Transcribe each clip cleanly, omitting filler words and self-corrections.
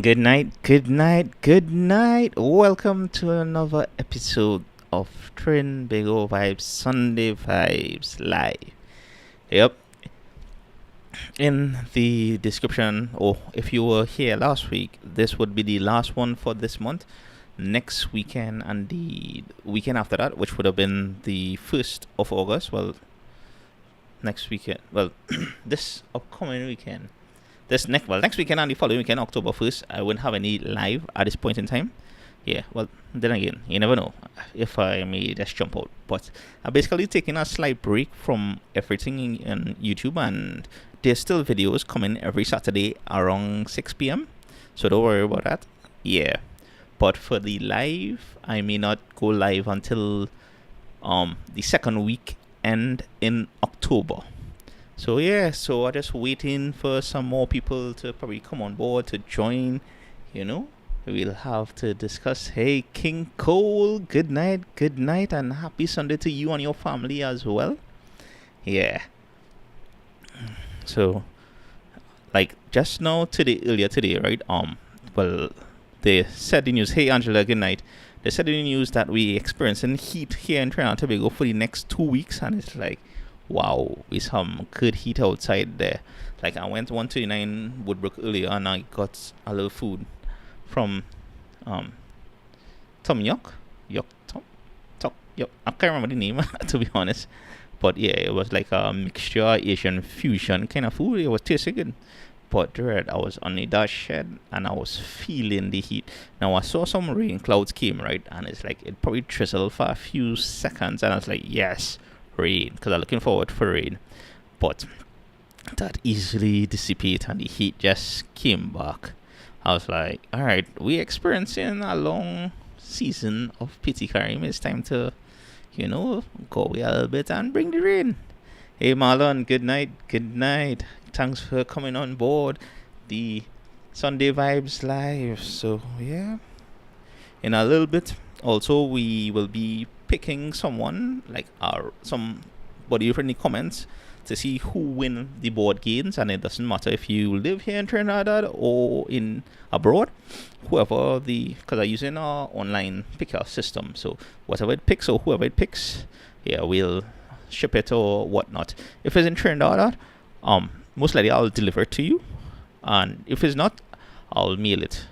Good night, good night, good night. Welcome to another episode of Trinbago Vibes Sunday Vibes Live. Yep, in the description, or if you were here last week, this would be the last one for this month. Next weekend and the weekend after that, which would have been the 1st of August. Well, next weekend. Well, this upcoming weekend. Next weekend and the following weekend, October 1st, I wouldn't have any live at this point in time. Yeah, well, then again, you never know if I may just jump out. But I'm basically taking a slight break from everything in YouTube, and there's still videos coming every Saturday around 6 p.m. So don't worry about that. Yeah, but for the live, I may not go live until the second week end in October. So yeah, so I'm just waiting for some more people to probably come on board to join. You know, we'll have to discuss. Hey, King Cole, good night, and happy Sunday to you and your family as well. Yeah. So, like just now earlier today, right? Well, they said the news. Hey, Angela, good night. They said in the news that we experiencing heat here in Trinidad and Tobago for the next 2 weeks, and it's like, wow, with some good heat outside there. Like I went 129 Woodbrook earlier, and I got a little food from Tom Yok, Yok Tom, Tok Yok. I can't remember the name to be honest, but yeah, it was like a mixture Asian fusion kind of food. It was tasting good. But dread, I was on the dash shed and I was feeling the heat. Now I saw some rain clouds came right, and it's like it probably drizzled for a few seconds, and I was like, yes, rain, because I'm looking forward for rain. But that easily dissipate and the heat just came back. I was like, all right, we're experiencing a long season of pity Karim. It's time to, go away a little bit and bring the rain. Hey Marlon, good night, good night. Thanks for coming on board the Sunday Vibes Live. So yeah, in a little bit, also we will be picking someone like somebody from the comments to see who win the board games, and it doesn't matter if you live here in Trinidad or in abroad. Whoever because I'm using our online picker system, so whatever it picks or whoever it picks, yeah, we'll ship it or whatnot. If it's in Trinidad, most likely I'll deliver it to you, and if it's not, I'll mail it.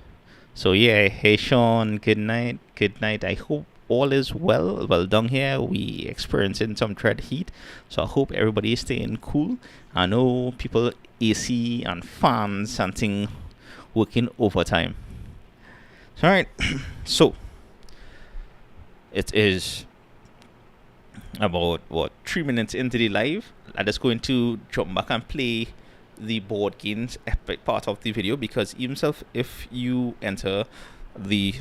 So yeah, hey Sean, good night, good night. I hope all is well. Well, down here we experiencing some dread heat, so I hope everybody is staying cool. I know people AC and fans and thing working overtime. All right, so it is about 3 minutes into the live. I'm just going to jump back and play the board games epic part of the video, because even if you enter the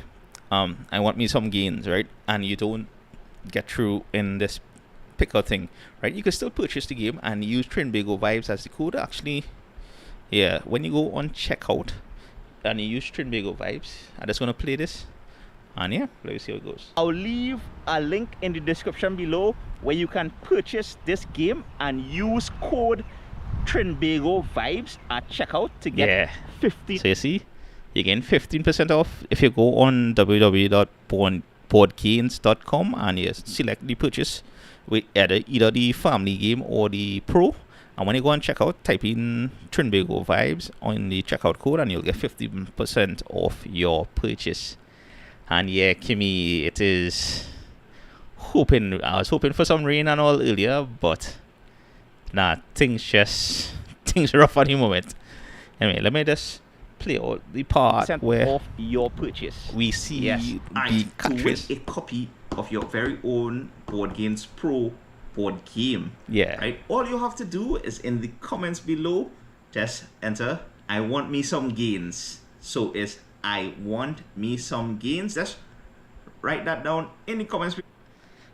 I want me some gains, right, and you don't get through in this picker thing, right, you can still purchase the game and use Trinbago Vibes as the code. Actually, yeah, when you go on checkout and you use Trinbago Vibes, I'm just gonna play this. And yeah, let's see how it goes. I'll leave a link in the description below where you can purchase this game and use code Trinbago Vibes at checkout to get 50. So you see, you get 15% off if you go on www.boardgains.com and you select the purchase with either the family game or the pro. And when you go on checkout, type in Trinbago Vibes on the checkout code and you'll get 15% off your purchase. And yeah, Kimmy, it is I was hoping for some rain and all earlier, but nah, things rough at the moment. Anyway, let me just play out the part where off your purchase we see the cartridge, a copy of your very own Board Games Pro board game. Yeah. Right? All you have to do is in the comments below, just enter, I want me some gains. So it's I want me some gains. Just write that down in the comments.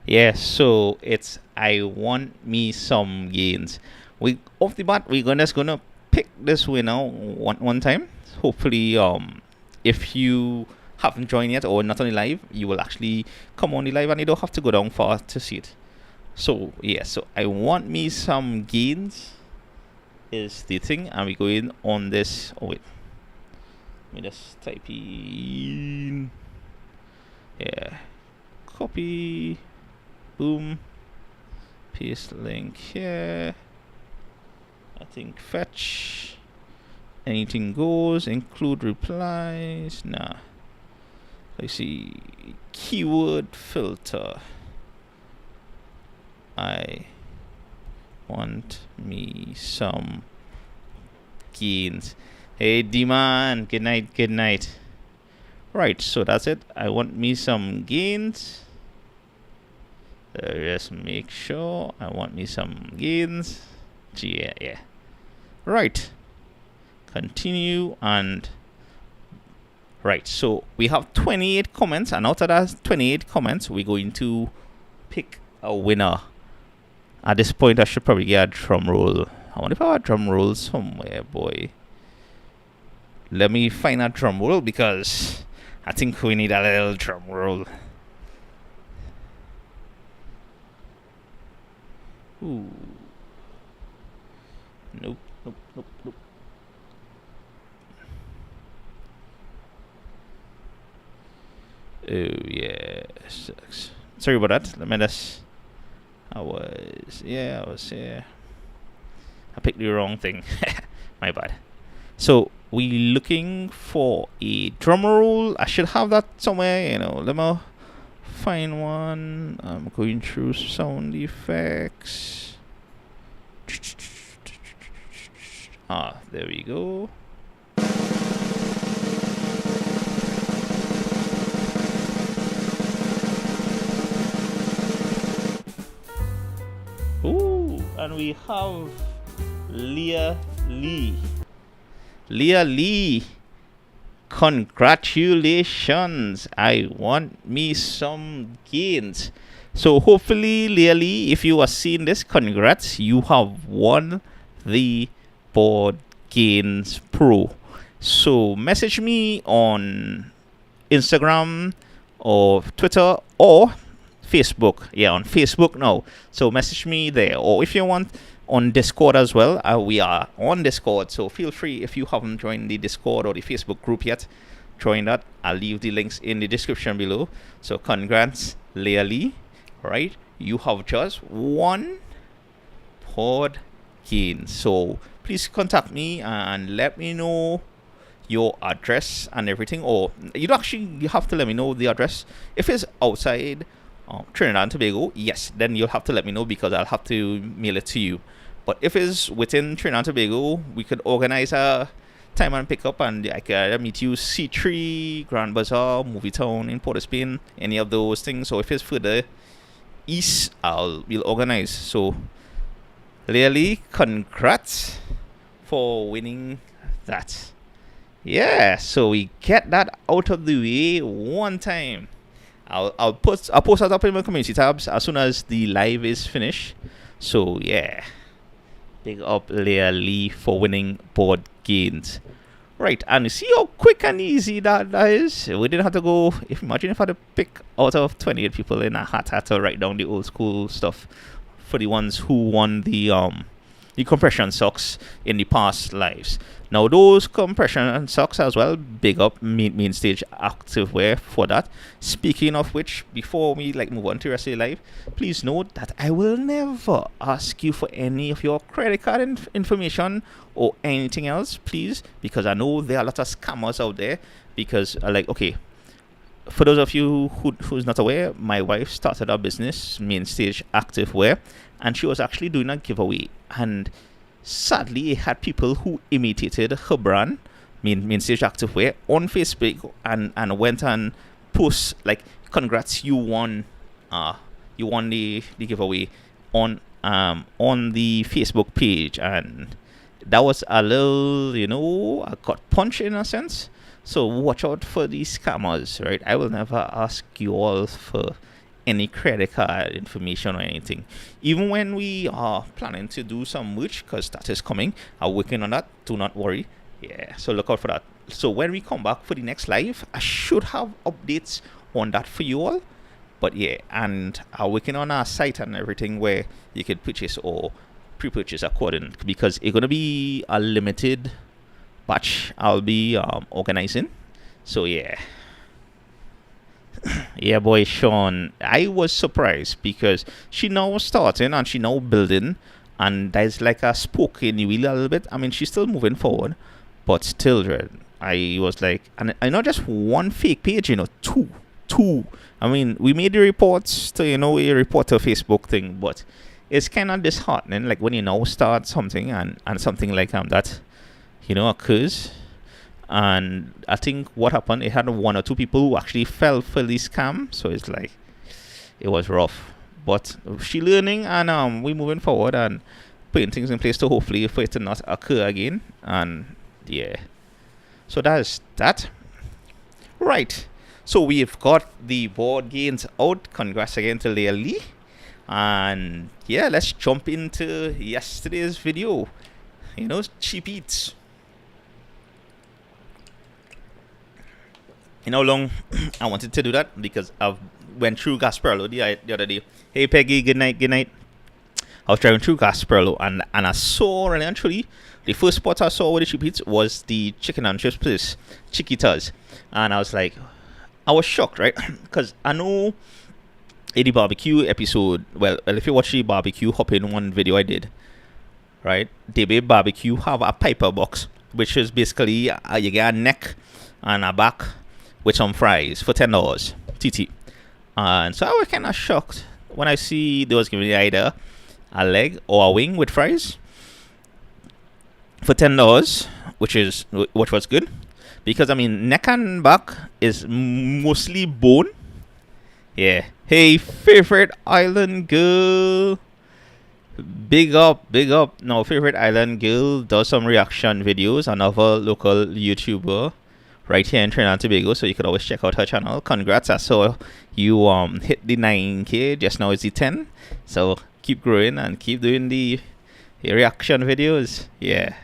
Yeah, so it's I want me some gains. We off the bat we're gonna pick this winner one time. Hopefully if you haven't joined yet or not on the live, you will actually come on the live and you don't have to go down far to see it. So yeah, so I want me some gains is the thing, and we go in on this. Oh wait, Let me just type in. Yeah. Copy. Boom. Paste link here. I think fetch. Anything goes. Include replies. Nah. Let's see. Keyword filter. I want me some gains. Hey D-Man, good night, good night. Right, so that's it. I want me some gains. Just make sure I want me some gains. Yeah. Right. Continue and right. So we have 28 comments, and out of that 28 comments, we're going to pick a winner. At this point, I should probably get a drum roll. I wonder if I have a drum roll somewhere, boy. Let me find a drum roll because I think we need a little drum roll. Ooh. Nope. Oh, yeah. Sucks. Sorry about that. Let me just. I was here. I picked the wrong thing. My bad. So we looking for a drum roll. I should have that somewhere, Let me find one. I'm going through sound effects. There we go. Ooh, and we have Leah Lee. Leah Lee, congratulations. I want me some gains. So hopefully, Leah Lee, if you are seeing this, congrats. You have won the Board Gains Pro. So message me on Instagram or Twitter or Facebook. Yeah, on Facebook now. So message me there. Or if you want, on Discord as well. We are on Discord, so feel free, if you haven't joined the Discord or the Facebook group yet, join that. I'll leave the links in the description below. So congrats, Leah Lee. Right, you have just won Pod Gains. So please contact me and let me know your address and everything. Or you have to let me know the address. If it's outside Trinidad and Tobago, yes, then you'll have to let me know because I'll have to mail it to you. But if it's within Trinidad and Tobago, we could organize a time and pick up, and I could meet you C3, Grand Bazaar, Movie Town in Port of Spain, any of those things. So if it's further east, we'll organize. So Leah, congrats for winning that. Yeah, so we get that out of the way one time. I'll post that up in my community tabs as soon as the live is finished. So yeah, big up Leah Lee for winning Board Gains. Right, and you see how quick and easy that is. We didn't have to go. Imagine if I had to pick out of 28 people in a hat, had to write down the old school stuff for the ones who won the compression socks in the past lives. Now those compression socks as well, big up main stage activewear for that. Speaking of which, before we move on to the rest of the live, please note that I will never ask you for any of your credit card information or anything else, please, because I know there are a lot of scammers out there. Because okay, for those of you who's not aware, my wife started a business, Main Stage Activewear, and she was actually doing a giveaway, and sadly it had people who imitated her brand, Main Stage Activewear, on Facebook and went and post congrats, you won the giveaway on the Facebook page. And that was a little a gut punch in a sense. So watch out for these scammers, right? I will never ask you all for any credit card information or anything. Even when we are planning to do some merch, because that is coming, I'm working on that. Do not worry. Yeah, so look out for that. So when we come back for the next live, I should have updates on that for you all. But yeah, and I'm working on our site and everything where you can purchase or pre-purchase according, because it's gonna be a limited batch I'll be organizing. So yeah. Yeah, boy, Sean. I was surprised because she now starting and she now building, and there's like a spoke in the wheel a little bit. I mean, she's still moving forward, but still, Dread. I was like, and I not just one fake page, two. I mean, we made the reports to a report to a Facebook thing, but it's kind of disheartening. Like when you now start something and something like that, occurs. And I think what happened, it had one or two people who actually fell for the scam. So it's like, it was rough. But she learning, and we moving forward and putting things in place to hopefully for it to not occur again. And yeah. So that's that. Right. So we've got the board games out. Congrats again to Leah Lee. And yeah, let's jump into yesterday's video. Cheap eats. How long I wanted to do that because I went through Gasparilla the other day. Hey Peggy, good night. I was driving through Gasparilla and I saw, and actually the first spot I saw with the cheap eats was the chicken and chips place, Chiquitas, and I was like, I was shocked, right? Because I know in the barbecue episode, well, if you watch the barbecue hop in one video I did, right? They made barbecue have a piper box, which is basically you get a neck and a back with some fries for $10 TT. And so I was kind of shocked when I see they was giving me either a leg or a wing with fries for $10, which was good, because I mean neck and back is mostly bone. Yeah. Hey, favorite island girl, big up. Now favorite island girl does some reaction videos, another local YouTuber right here in Trinidad and Tobago, so you could always check out her channel. Congrats, I saw you hit the 9K, just now it's the 10, so keep growing and keep doing the reaction videos. Yeah.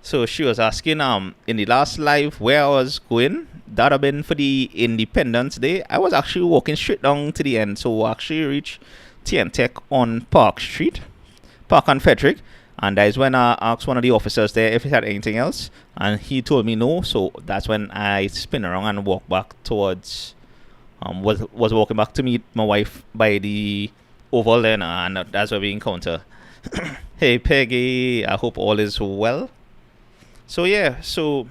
So she was asking in the last live where I was going. That have been for the Independence Day. I was actually walking straight down to the end, so I actually reached TN Tech on Park and Frederick. And that is when I asked one of the officers there if he had anything else, and he told me no. So that's when I spin around and walk back towards was walking back to meet my wife by the oval then, and that's where we encounter. Hey Peggy, I hope all is well. So yeah, so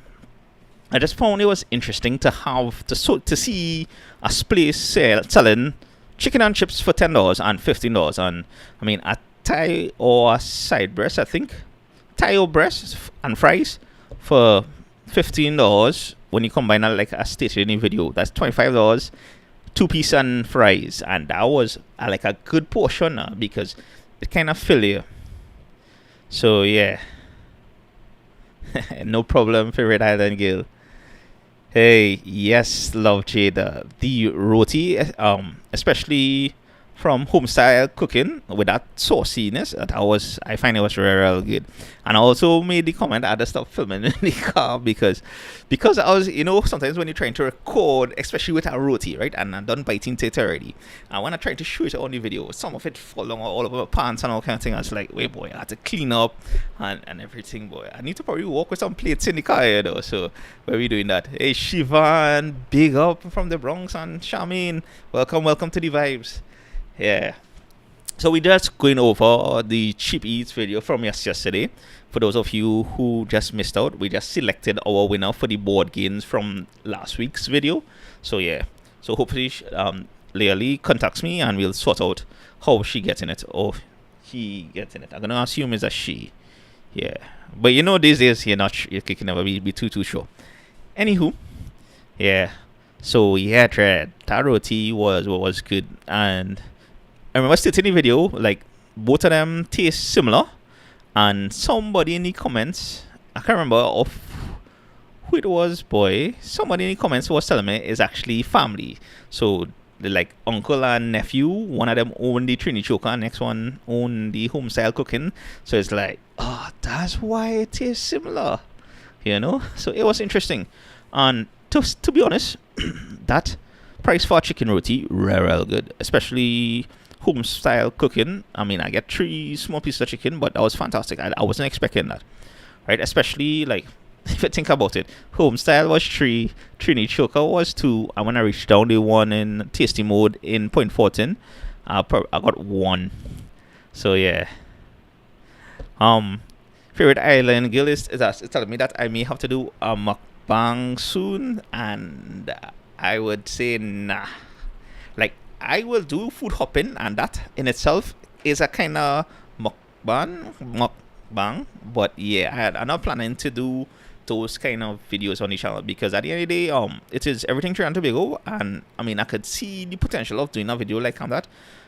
I just found it was interesting to have to see a place selling chicken and chips for $10 and $15, and I mean at thigh or a side breast, I think thigh or breast and fries for $15. When you combine that like a stationary video, that's $25, 2-piece and fries, and that was like a good portion because it kind of fill you. So yeah. No problem, favorite island girl. Hey, yes, love Jada. The roti, especially from home style cooking with that sauciness, I find it was real good. And I also made the comment I had to stop filming in the car because I was, sometimes when you're trying to record, especially with a roti, right, and I'm done biting it already, and when I tried to shoot it on the video, some of it falling all over my pants and all kind of thing. I was like, wait boy, I had to clean up and everything, boy. I need to probably walk with some plates in the car, though. So where we doing that? Hey Shivan, big up from the Bronx, and Charmaine, welcome to the vibes. Yeah, so we just going over the cheap eats video from yesterday. For those of you who just missed out, we just selected our winner for the board games from last week's video. So yeah, so hopefully Leah Lee contacts me and we'll sort out how she getting it or he getting it. I'm gonna assume it's a she. Yeah, but these days you can never be too sure. Anywho, yeah. So yeah, that roti was good, and I remember stating in the video, like, both of them taste similar, and somebody in the comments, I can't remember of who it was, boy, somebody in the comments was telling me it's actually family. So, like, uncle and nephew, one of them own the Trini Choker, next one own the home style cooking. So it's like, that's why it tastes similar, So it was interesting. And to be honest, that price for chicken roti, real good, especially home style cooking. I mean, I get 3 small pieces of chicken, but that was fantastic. I wasn't expecting that. right? Especially like if you think about it, Homestyle was 3, Trini Choker was 2, and when I reached down the one in tasty mode in Point 14, I got 1. So yeah. Favorite island girl is telling me that I may have to do a mukbang soon, and I would say nah. Like I will do food hopping, and that in itself is a kind of mukbang. But yeah, I'm not planning to do those kind of videos on the channel because at the end of the day, it is everything Trinidad and Tobago, and I mean I could see the potential of doing a video like that,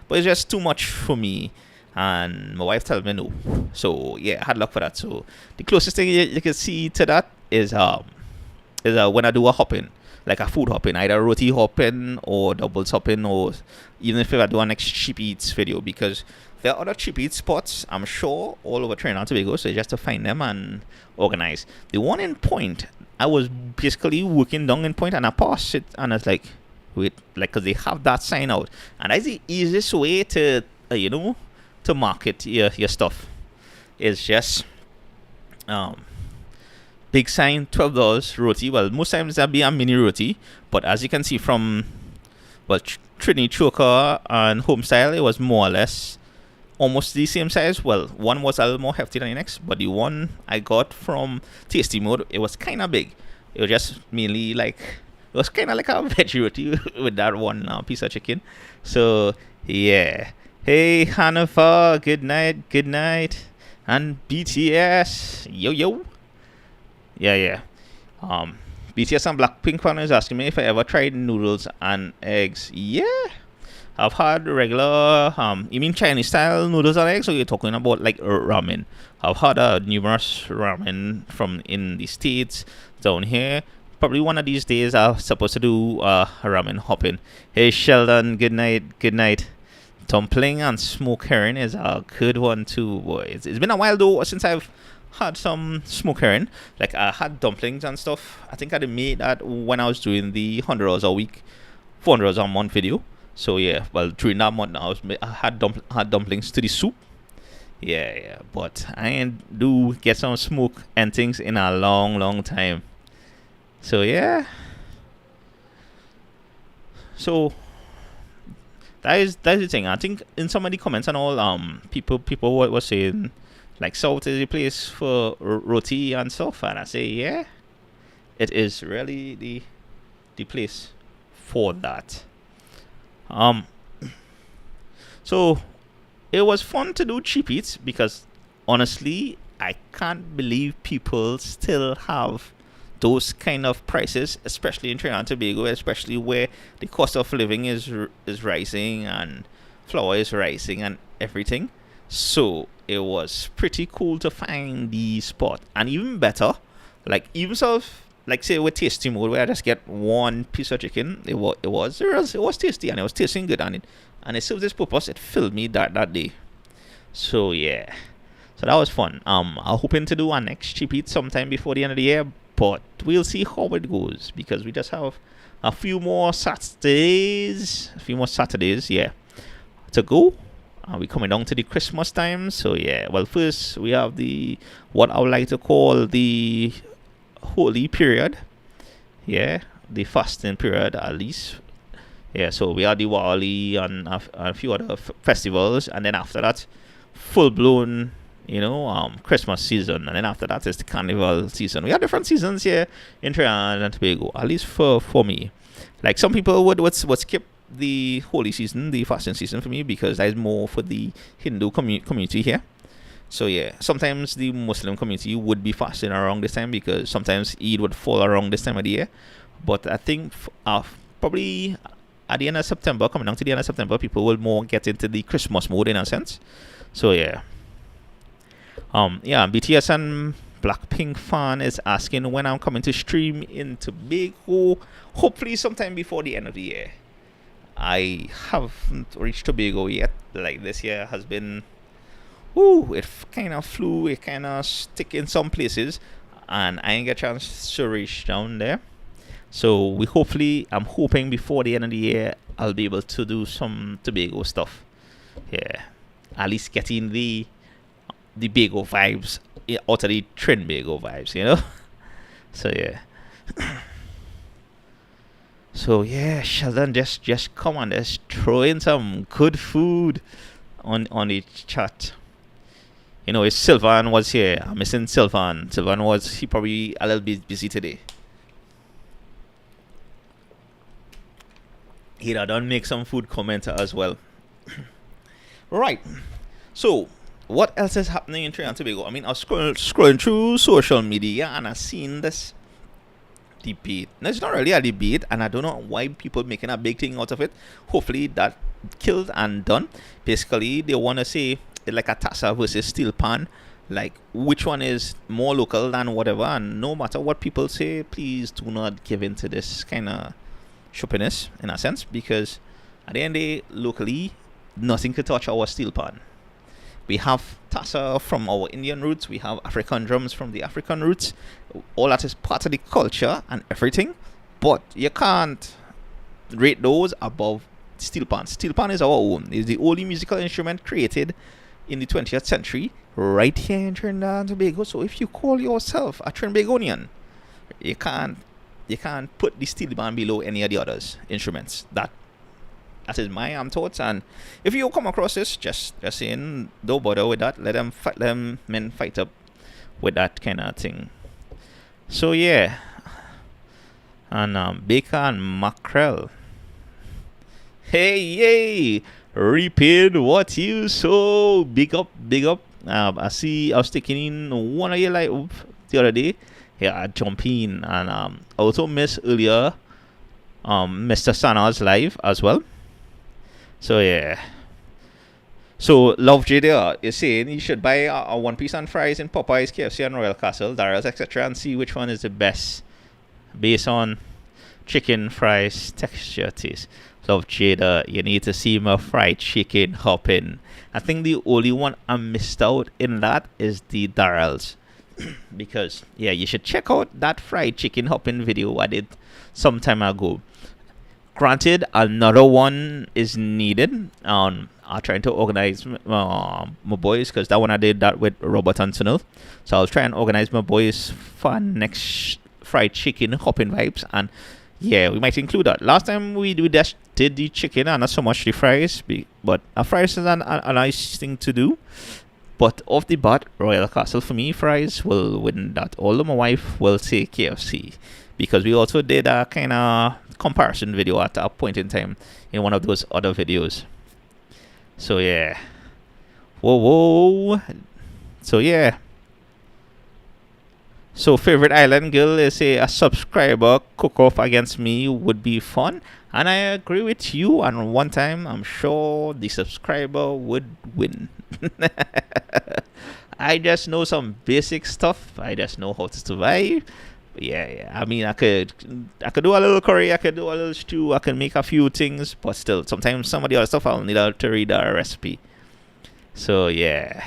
but it's just too much for me. And my wife told me no, so yeah, I had luck for that. So the closest thing you can see to that is when I do a hopping, like a food hopping, either roti hopping or doubles hopping, or even if I do a next cheap eats video, because there are other cheap eats spots, I'm sure, all over Trinidad and Tobago, so just to find them and organize. The one in Point, I was basically working down in Point and I passed it and I was like, wait, like, because they have that sign out, and that's the easiest way to, to market your stuff. It's just big sign, $12 roti. Well, most times that'll be a mini roti, but as you can see from Trini Choker and Homestyle, it was more or less almost the same size. Well, one was a little more hefty than the next, but the one I got from Tasty Mode, it was kind of big. It was just mainly like, it was kind of like a veg roti with that one piece of chicken. So yeah. Hey Hanifa, good night, and BTS, yo. Yeah. BTS and Blackpink fan is asking me if I ever tried noodles and eggs. Yeah, I've had regular, you mean Chinese style noodles and eggs, or you're talking about like ramen? I've had numerous ramen from in the States, down here. Probably one of these days I'm supposed to do ramen hopping. Hey Sheldon, good night. Dumpling and smoked herring is a good one too, boy. It's been a while though since I've had some smoked herring. Like I had dumplings and stuff. I think I made that when I was doing the $100 a week, $400 a month video. So yeah, well during that month I had dumplings to the soup. Yeah. But I ain't do get some smoke and things in a long time. So yeah. So That is the thing. I think in some of the comments and all, people were saying like South is the place for roti and stuff, and I say yeah, it is really the place for that. So it was fun to do cheap eats because honestly, I can't believe people still have those kind of prices, especially in Trinidad and Tobago, especially where the cost of living is rising and flour is rising and everything. So it was pretty cool to find the spot, and even better, like even like say with tasty mode where I just get one piece of chicken. It was tasty and it was tasting good, and it served its purpose. It filled me that day. So yeah, so that was fun. I'm hoping to do our next cheap eat sometime before the end of the year, but we'll see how it goes because we just have a few more Saturdays, yeah, to go. We're coming down to the Christmas time, so yeah. Well, first we have what I would like to call the holy period, yeah, the fasting period at least. Yeah, so we have Diwali and a few other festivals, and then after that, full blown Christmas season, and then after that is the carnival season. We have different seasons here in Trinidad and Tobago, at least for me. Like some people would skip the holy season, the fasting season for me, because that is more for the Hindu community here. So yeah, sometimes the Muslim community would be fasting around this time because sometimes Eid would fall around this time of the year. But I think probably at the end of September, coming down to the end of September, people will more get into the Christmas mode in a sense. So yeah. BTS and Blackpink fan is asking when I'm coming to stream in Tobago. Hopefully sometime before the end of the year. I haven't reached Tobago yet. Like this year has been, it kind of flew, it kind of stick in some places, and I ain't get a chance to reach down there. So I'm hoping before the end of the year I'll be able to do some Tobago stuff. Yeah, at least getting the Bago vibes out of the Trinbago vibes, you know. So yeah. So yeah, Sheldon, just come on, just throw in some good food on the chat. You know, if Sylvan was here, I'm missing Sylvan. Sylvan was he probably a little bit busy today. He'd have done make some food commenter as well. Right. So what else is happening in Trinidad and Tobago? I mean, I was scrolling through social media and I seen this debate. No, it's not really a debate, and I don't know why people making a big thing out of it. Hopefully that killed and done. Basically, they want to say like a tassa versus steel pan, like which one is more local than whatever. And no matter what people say, please do not give in to this kind of shoppiness in a sense, because at the end of the day, locally, nothing could touch our steel pan. We have tassa from our Indian roots. We have African drums from the African roots. All that is part of the culture and everything. But you can't rate those above steel pan. Steel pan is our own. It's the only musical instrument created in the 20th century right here in Trinidad and Tobago. So if you call yourself a Trinbagonian, you can't put the steel pan below any of the others instruments. That is my thoughts. And if you come across this, just saying, don't bother with that. Let them men fight up with that kind of thing. So yeah, and bacon and mackerel. Hey, yay! Repaid what you sow. Big up, big up. I was taking in one of your live the other day. Yeah, I jump in, and I also missed earlier Mr. Sana's live as well. So yeah. So Love J there is saying you should buy a one piece and fries in Popeyes, KFC, and Royal Castle, Darrell's, etc., and see which one is the best based on chicken, fries, texture, taste. Love Jada, you need to see my fried chicken hopping. I think the only one I missed out in that is the Darrell's. Because yeah, you should check out that fried chicken hopping video I did some time ago. Granted, another one is needed. I'm trying to organize my boys, because that one I did that with Robert and Sunil. So I'll try and organize my boys for next fried chicken hopping vibes, and yeah, we might include that. Last time we just did the chicken and not so much the fries, but a fries is a nice thing to do. But off the bat, Royal Castle for me, fries will win that. Although my wife will say KFC, because we also did a kind of comparison video at a point in time in one of those other videos. So yeah. Whoa. So yeah. So favorite island girl is a subscriber cook-off against me would be fun. And I agree with you. And one time, I'm sure the subscriber would win. I just know some basic stuff. I just know how to survive. Yeah. I mean, I could do a little curry. I could do a little stew. I can make a few things. But still, sometimes some of the other stuff I'll need to read a recipe. So yeah.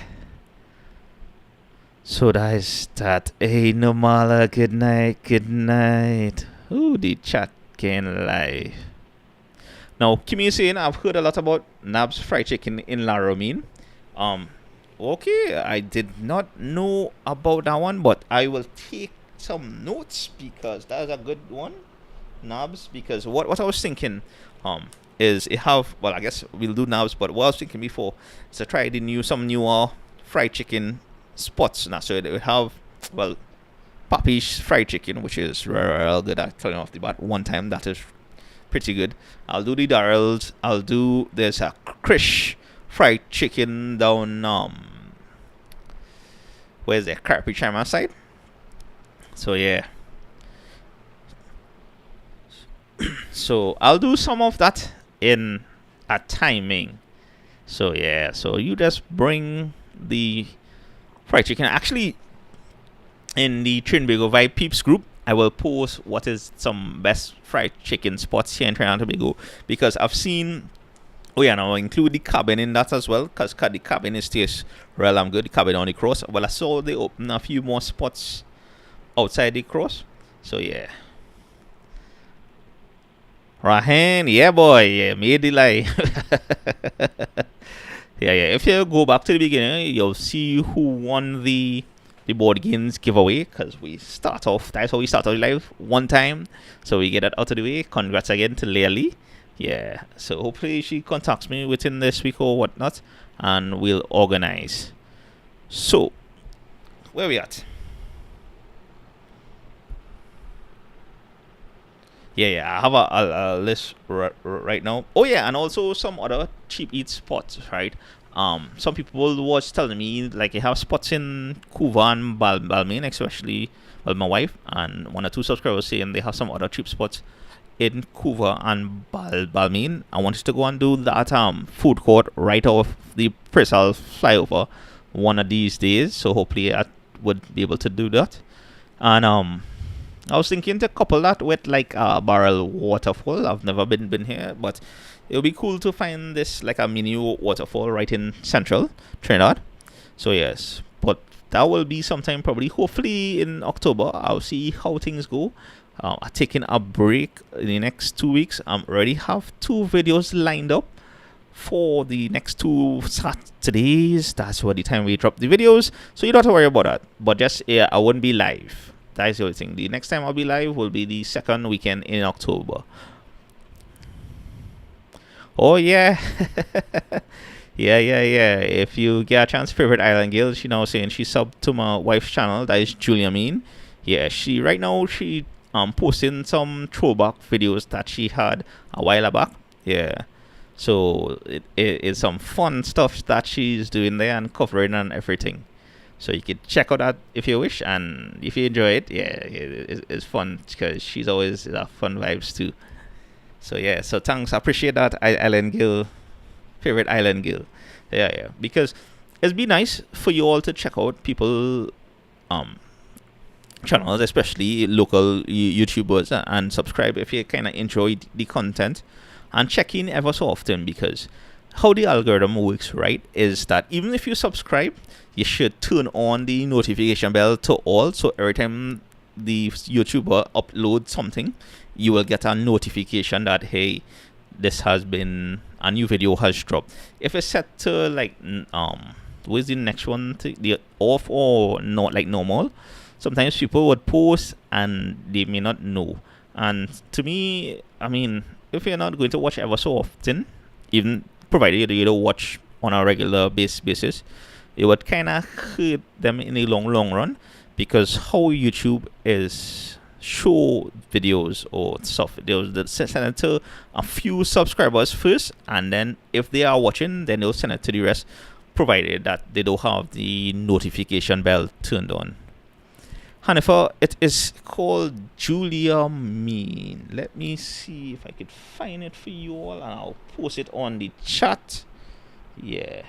So that is that. Hey, Nomala, good night. Ooh, the chat can live. Now, Kimmy is saying, I've heard a lot about Nab's fried chicken in Laramine. Okay, I did not know about that one, but I will take some notes, because that is a good one, Nabs. Because what I was thinking, is it have, well, I guess we'll do Nabs, but what I was thinking before is to try some newer fried chicken spots now. So they would have, well, Papi's fried chicken, which is real good. I tell you off the bat one time, that is pretty good. I'll do the Darrell's. There's a Krish fried chicken down where's the Carpi Chima side. So yeah. So I'll do some of that in a timing. So yeah, so you just bring the fried chicken. Actually, in the Trinbago Vibe Peeps group, I will post what is some best fried chicken spots here in Trinidad and Tobago, because I've seen. Oh yeah, and I'll include the cabin in that as well, because the cabin is tastes real good. The cabin on the cross. Well, I saw they open a few more spots outside the cross. So yeah. Rahan, yeah boy, yeah, made the lie. Yeah. If you go back to the beginning, you'll see who won the the board games giveaway, because we start off. That's how we start our live one time. So we get that out of the way. Congrats again to Leah Lee. Yeah. So hopefully she contacts me within this week or whatnot, and we'll organize. So where we at? Yeah. I have a list right now. Oh yeah, and also some other cheap eat spots, right? Some people was telling me like they have spots in Cuba and Balmain, especially well my wife and one or two subscribers saying they have some other cheap spots in Cuba and Balmain. I wanted to go and do that food court right off the Presal flyover one of these days. So hopefully I would be able to do that. And I was thinking to couple that with like a barrel waterfall. I've never been here, but it would be cool to find this like a mini waterfall right in central Trinidad. So yes, but that will be sometime probably hopefully in October. I'll see how things go. I'm taking a break in the next 2 weeks. I already have 2 videos lined up for the next 2 Saturdays. That's what the time we drop the videos, so you don't have to worry about that. But just I won't be live. That is the only thing. The next time I'll be live will be the second weekend in October. Oh yeah. yeah. If you get a chance, favorite island girl, she now saying she subbed to my wife's channel. That is Julia Mean. Yeah, she right now she posting some throwback videos that she had a while back. Yeah. So it's some fun stuff that she's doing there and covering and everything. So you could check out that if you wish, and if you enjoy it, yeah, it's fun because she's always fun vibes too. So yeah, so thanks, I appreciate that, Island Girl, favorite Island Girl. Yeah, because it's been nice for you all to check out people channels, especially local YouTubers, and subscribe if you kind of enjoyed the content, and check in ever so often, because how the algorithm works, right, is that even if you subscribe, you should turn on the notification bell to all, so every time the YouTuber uploads something, you will get a notification that hey, this has been a new video has dropped. If it's set to like what's the next one, to the off or not like normal, sometimes people would post and they may not know. And to me, I mean, if you're not going to watch ever so often, even provided you don't watch on a regular basis, it would kind of hurt them in the long run, because how YouTube is show videos or stuff, they'll send it to a few subscribers first, and then if they are watching, then they'll send it to the rest, provided that they don't have the notification bell turned on. Hanifa, it is called Julia Mean. Let me see if I could find it for you all, and I'll post it on the chat. Yeah,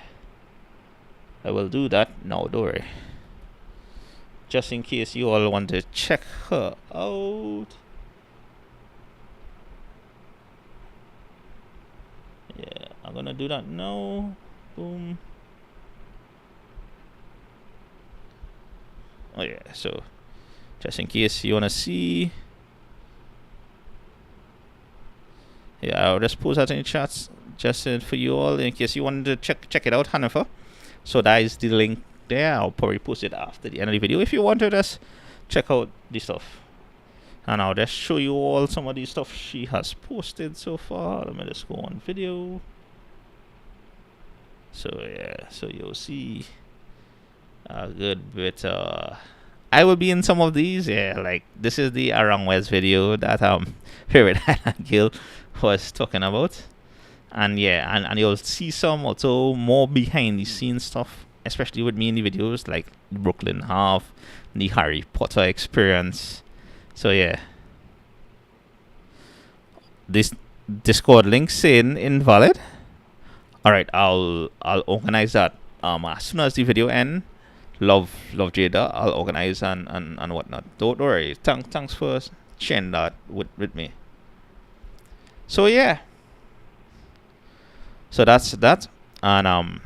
I will do that now, don't worry. Just in case you all want to check her out. Yeah, I'm gonna do that now. Boom. Oh yeah, so just in case you wanna see. Yeah, I'll just post that in the chats just for you all in case you wanted to check it out, Hanifa. So that is the link there. I'll probably post it after the end of the video if you want to just check out the stuff. And I'll just show you all some of the stuff she has posted so far. Let me just go on video. So yeah, so you'll see a good bit. I will be in some of these. Yeah, like this is the Around West video that favorite Island Girl was talking about. And yeah, and you'll see some also more behind the scenes stuff, especially with me in the videos, like Brooklyn Half, the Harry Potter experience. So yeah, this Discord link saying invalid. All right, I'll organize that as soon as the video end. Love Jada. I'll organize and whatnot. Don't worry. Thanks for sharing that with me. So yeah. So that's that. And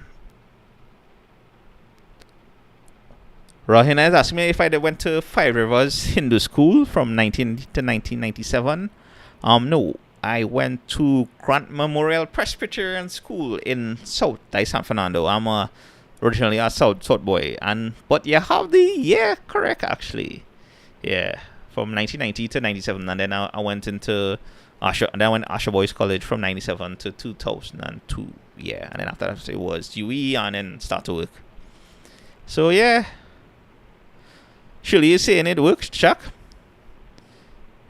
Rahina is asking me if I went to Five Rivers Hindu School from 1997. No, I went to Grant Memorial Presbyterian School in South San Fernando. I'm a originally a South boy, and but you have the correct actually, yeah, from 1990 to 97, and then I went into Usher, and then I went to Usher Boys College from 97 to 2002, yeah, and then after that it was UE, and then start to work. So yeah, surely you saying it works, Chuck?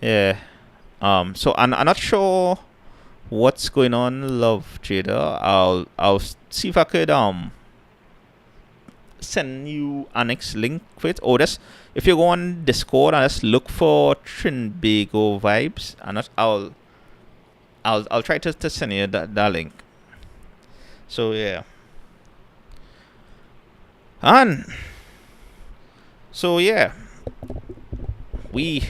Yeah. So I'm not sure what's going on, Love Trader. I'll see if I could send you a next link for it. Or just if you go on Discord and just look for Trinbago vibes, and I'll try to send you that link. So yeah. And so yeah, we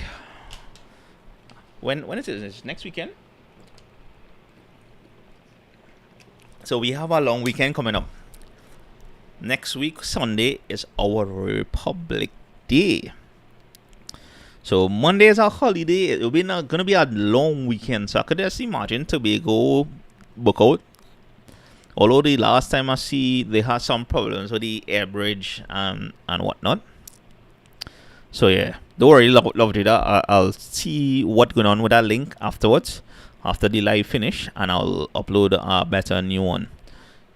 when is it? It's next weekend. So we have a long weekend coming up. Next week, Sunday, is our Republic Day. So Monday is a holiday. It'll be gonna be a long weekend. So I could just imagine Tobago book out. Although the last time I see they had some problems with the air bridge and whatnot. So yeah, don't worry, love it. I'll see what's going on with that link afterwards, after the live finish, and I'll upload a better new one.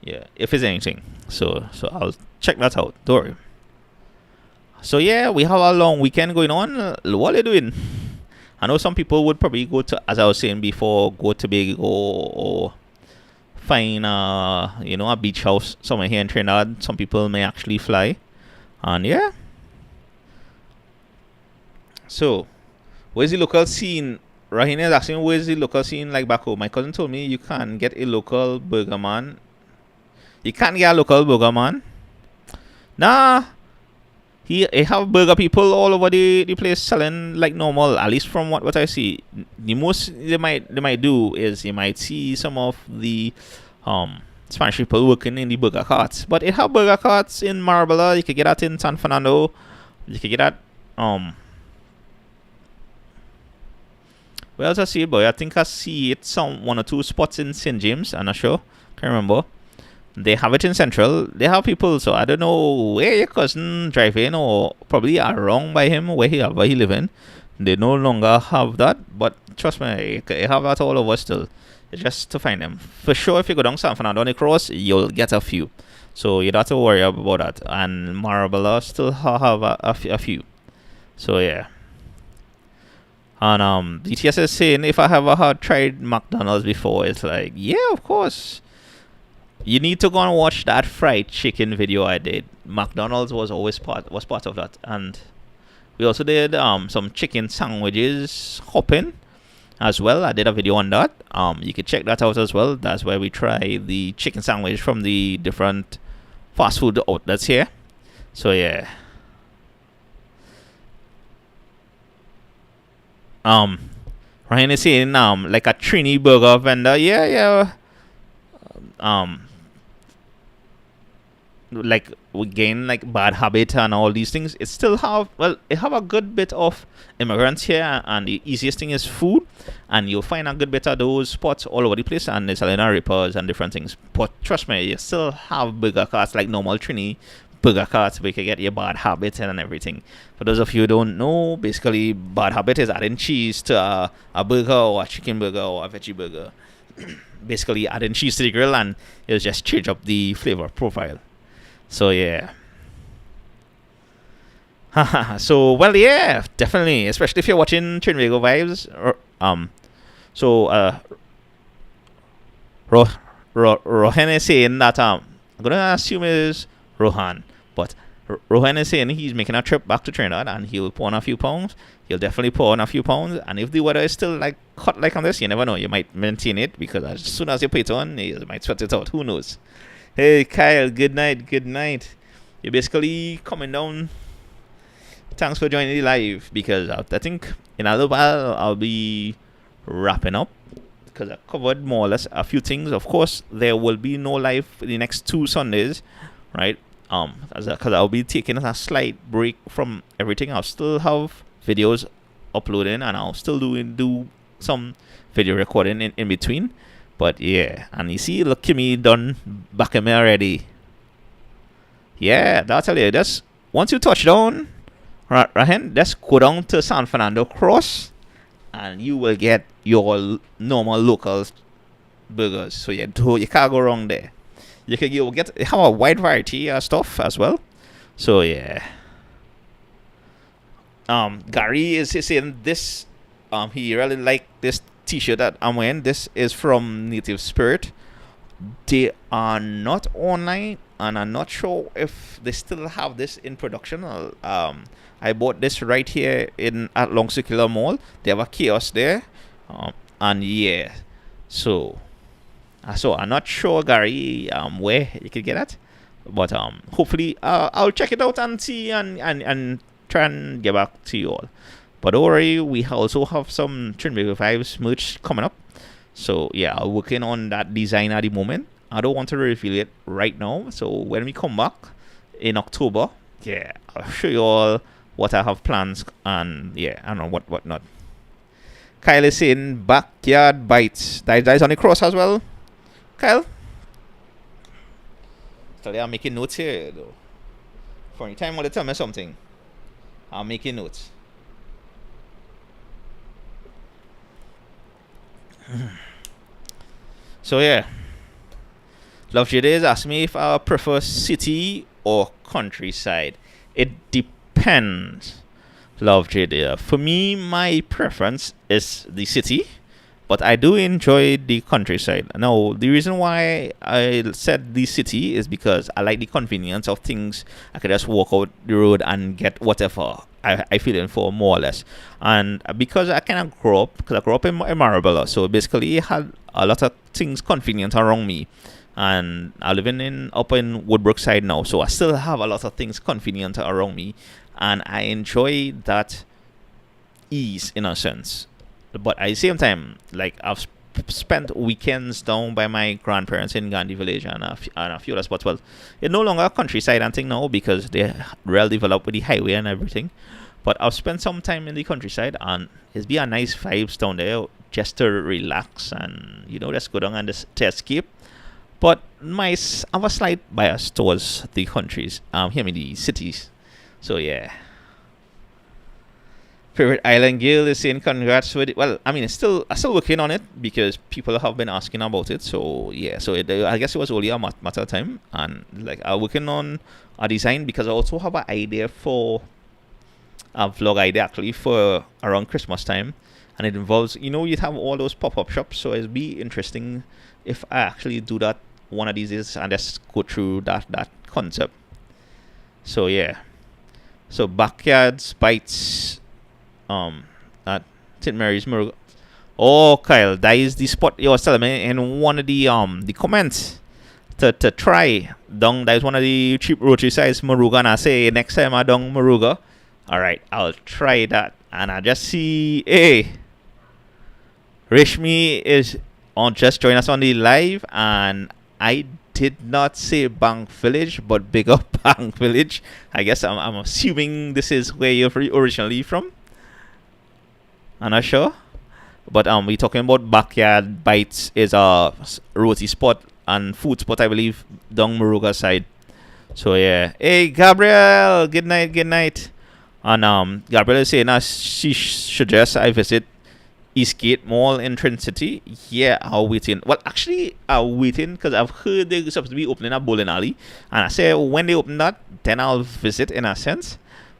Yeah, if there's anything. So I'll check that out. Don't worry. So yeah, we have a long weekend going on. What are you doing? I know some people would probably go to, as I was saying before, go to Big or find a beach house somewhere here in Trinidad. Some people may actually fly, and yeah. So, where's the local scene? Rahina is asking, where's the local scene like back home? My cousin told me you can't get a local burger man. You can't get a local burger man. Nah. He have burger people all over the place selling like normal, at least from what I see. The most they might do is you might see some of the Spanish people working in the burger carts. But it have burger carts in Marabella. You could get that in San Fernando. You could get that where else I see it, boy? I think I see it one or two spots in St. James. I'm not sure. Can't remember. They have it in Central. They have people, so I don't know where your cousin driving, or probably around by him where he living. They no longer have that, but trust me, you have that all over still. It's just to find them. For sure, if you go down San Fernando on the cross, you'll get a few. So you don't have to worry about that. And Marabella still have a few. So yeah. And DTS is saying, if I have tried McDonald's before, it's like, yeah, of course. You need to go and watch that fried chicken video I did. McDonald's was always part of that. And we also did some chicken sandwiches hopping as well. I did a video on that. You can check that out as well. That's where we try the chicken sandwich from the different fast food outlets here. So yeah. Ryan is saying like a Trini burger vendor. Yeah. Like we gain like bad habit and all these things. It still have a good bit of immigrants here, and the easiest thing is food, and you'll find a good bit of those spots all over the place, and there's selling rippers and different things. But trust me, you still have burger carts like normal Trini burger carts where you can get your bad habit and everything. For those of you who don't know, basically bad habit is adding cheese to a burger or a chicken burger or a veggie burger. Basically adding cheese to the grill, and it'll just change up the flavor profile. So yeah. So well, yeah, definitely, especially if you're watching Trinbago vibes. Rohan is saying that I'm gonna assume is Rohan, but Rohan is saying he's making a trip back to Trinidad and he'll put on a few pounds. He'll definitely put on a few pounds, and if the weather is still like hot like on this, you never know. You might maintain it, because as soon as you put it on, you might sweat it out. Who knows? Hey Kyle, good night. You're basically coming down. Thanks for joining the live, because I think in a little while I'll be wrapping up, because I covered more or less a few things. Of course, there will be no live for the next 2 Sundays, right? Because I'll be taking a slight break from everything. I'll still have videos uploading, and I'll still do some video recording in between. But yeah, and you see, look at me done back at me already. Yeah, that's tell you. Just once you touch down, right, just go down to San Fernando Cross, and you will get your normal local burgers. So you can't go wrong there. You get have a wide variety of stuff as well. So yeah. Gary is saying this. He really like this T-shirt that I'm wearing. This is from Native Spirit. They are not online, and I'm not sure if they still have this in production. I bought this right here in at Long Circular Mall. They have a kiosk there, and yeah, so I'm not sure, Gary, where you could get it, but hopefully I'll check it out and see and try and get back to you all. But don't worry, we also have some Trinbago Vibes merch coming up. So yeah, I'm working on that design at the moment. I don't want to reveal it right now. So when we come back in October, yeah, I'll show you all what I have plans and yeah, I don't know what not. Kyle is saying backyard bites. That is on the cross as well. Kyle? So I'm making notes here though. For any time when they tell me something, I'm making notes. So yeah, Love Jada is asking me if I prefer city or countryside. It depends, Love Jada. For me, my preference is the city, but I do enjoy the countryside. Now, the reason why I said the city is because I like the convenience of things. I could just walk out the road and get whatever I feel in for, more or less. And because I kind of grew up, because I grew up in Marabella, so basically it had a lot of things convenient around me. And I live up in Woodbrook side now, so I still have a lot of things convenient around me, and I enjoy that ease in a sense. But at the same time, like I've spent weekends down by my grandparents in Gandhi Village and a few other spots. Well, it's no longer a countryside and thing now because they're well developed with the highway and everything. But I've spent some time in the countryside, and it's been a nice vibes down there just to relax and just go down and just to escape. But I have a slight bias towards the countries. The cities. So yeah. Favorite island girl is saying congrats with it. Well, I mean, I'm still working on it because people have been asking about it. So yeah, I guess it was only a matter of time, and like I'm working on a design because I also have an idea for a vlog idea actually for around Christmas time, and it involves you'd have all those pop-up shops. So it'd be interesting if I actually do that one of these days and just go through that concept. So yeah, so backyards bites. At St. Mary's Muruga. Oh, Kyle, that is the spot you was telling me in one of the comments to try. That is one of the cheap rotary size Muruga, and I say next time I dong Muruga, alright, I'll try that. And I just see, hey, Rishmi is on just join us on the live, and I did not say Bank Village, but big up Bank Village. I guess I'm assuming this is where you're originally from. I'm not sure, but we talking about backyard bites is a roti spot and food spot, I believe, down Muruga side. So yeah, hey Gabriel, good night. And Gabriel is saying she suggests I visit Eastgate Mall in Trin City. Yeah, I'm waiting. Well, actually, I'm waiting because I've heard they're supposed to be opening a bowling alley, and I say when they open that, then I'll visit in a sense.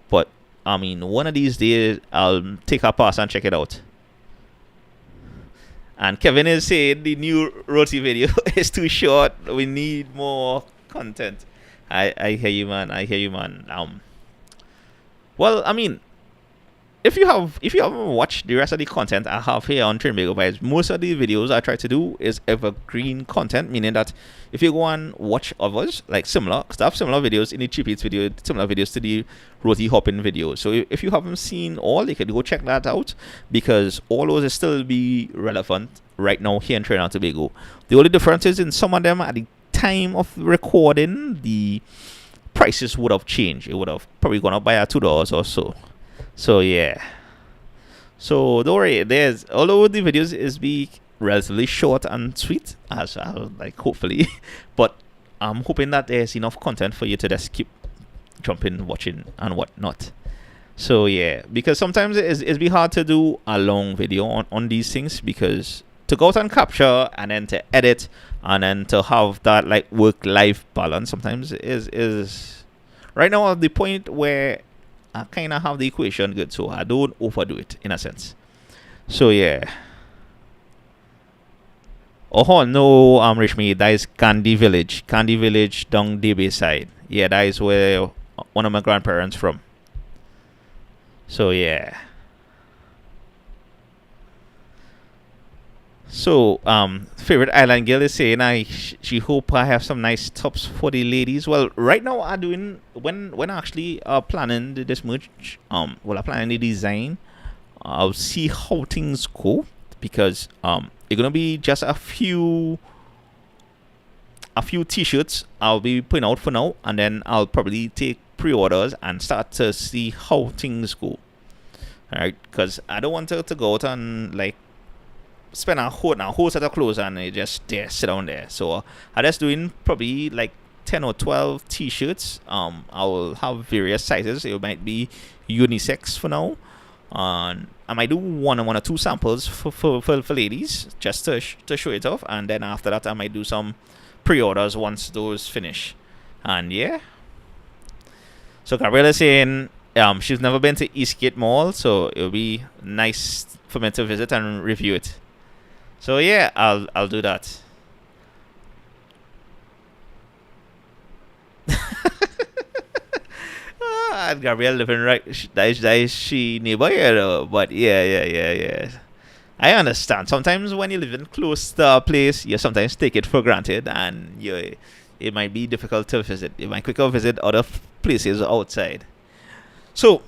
But I mean, one of these days, I'll take a pass and check it out. And Kevin is saying the new roti video is too short. We need more content. I hear you, man. Well, I mean, if you haven't watched the rest of the content I have here on Trinbago Vibes, most of the videos I try to do is evergreen content, meaning that if you go and watch others like similar, because I have similar videos in the Cheap Eats video, similar videos to the roti hopping video. So if you haven't seen all, you can go check that out because all those will still be relevant right now here in Trinidad and Tobago. The only difference is in some of them at the time of recording, the prices would have changed. It would have probably gone up by $2 or so. So yeah, so don't worry. Although the videos is be relatively short and sweet, as like hopefully, but I'm hoping that there's enough content for you to just keep jumping, watching, and whatnot. So yeah, because sometimes it's be hard to do a long video on these things, because to go out and capture and then to edit and then to have that like work-life balance sometimes is right now at the point where I kind of have the equation good, so I don't overdo it in a sense. So yeah. Oh no, Rishmi, that is Candy Village. Candy Village down the Bayside. Yeah, that is where one of my grandparents from. So yeah. So favorite island girl is saying she hope I have some nice tops for the ladies. Well, right now I'm doing when I actually planning this merch. I'm planning the design. I'll see how things go, because it's gonna be just a few t-shirts I'll be putting out for now, and then I'll probably take pre-orders and start to see how things go. Alright, because I don't want her to go out and like spend a whole set of clothes and it just there sit down there. So I just doing probably like 10 or 12 t-shirts. I will have various sizes. It might be unisex for now. I might do one or two samples for ladies just to show it off, and then after that I might do some pre-orders once those finish. And yeah. So Gabriella saying she's never been to Eastgate Mall, so it'll be nice for me to visit and review it. So yeah, I'll do that. Gabrielle living right. That is she neighbor here though. But yeah. I understand. Sometimes when you live in close to a place, you sometimes take it for granted, and it might be difficult to visit. You might quicker visit other places outside. So,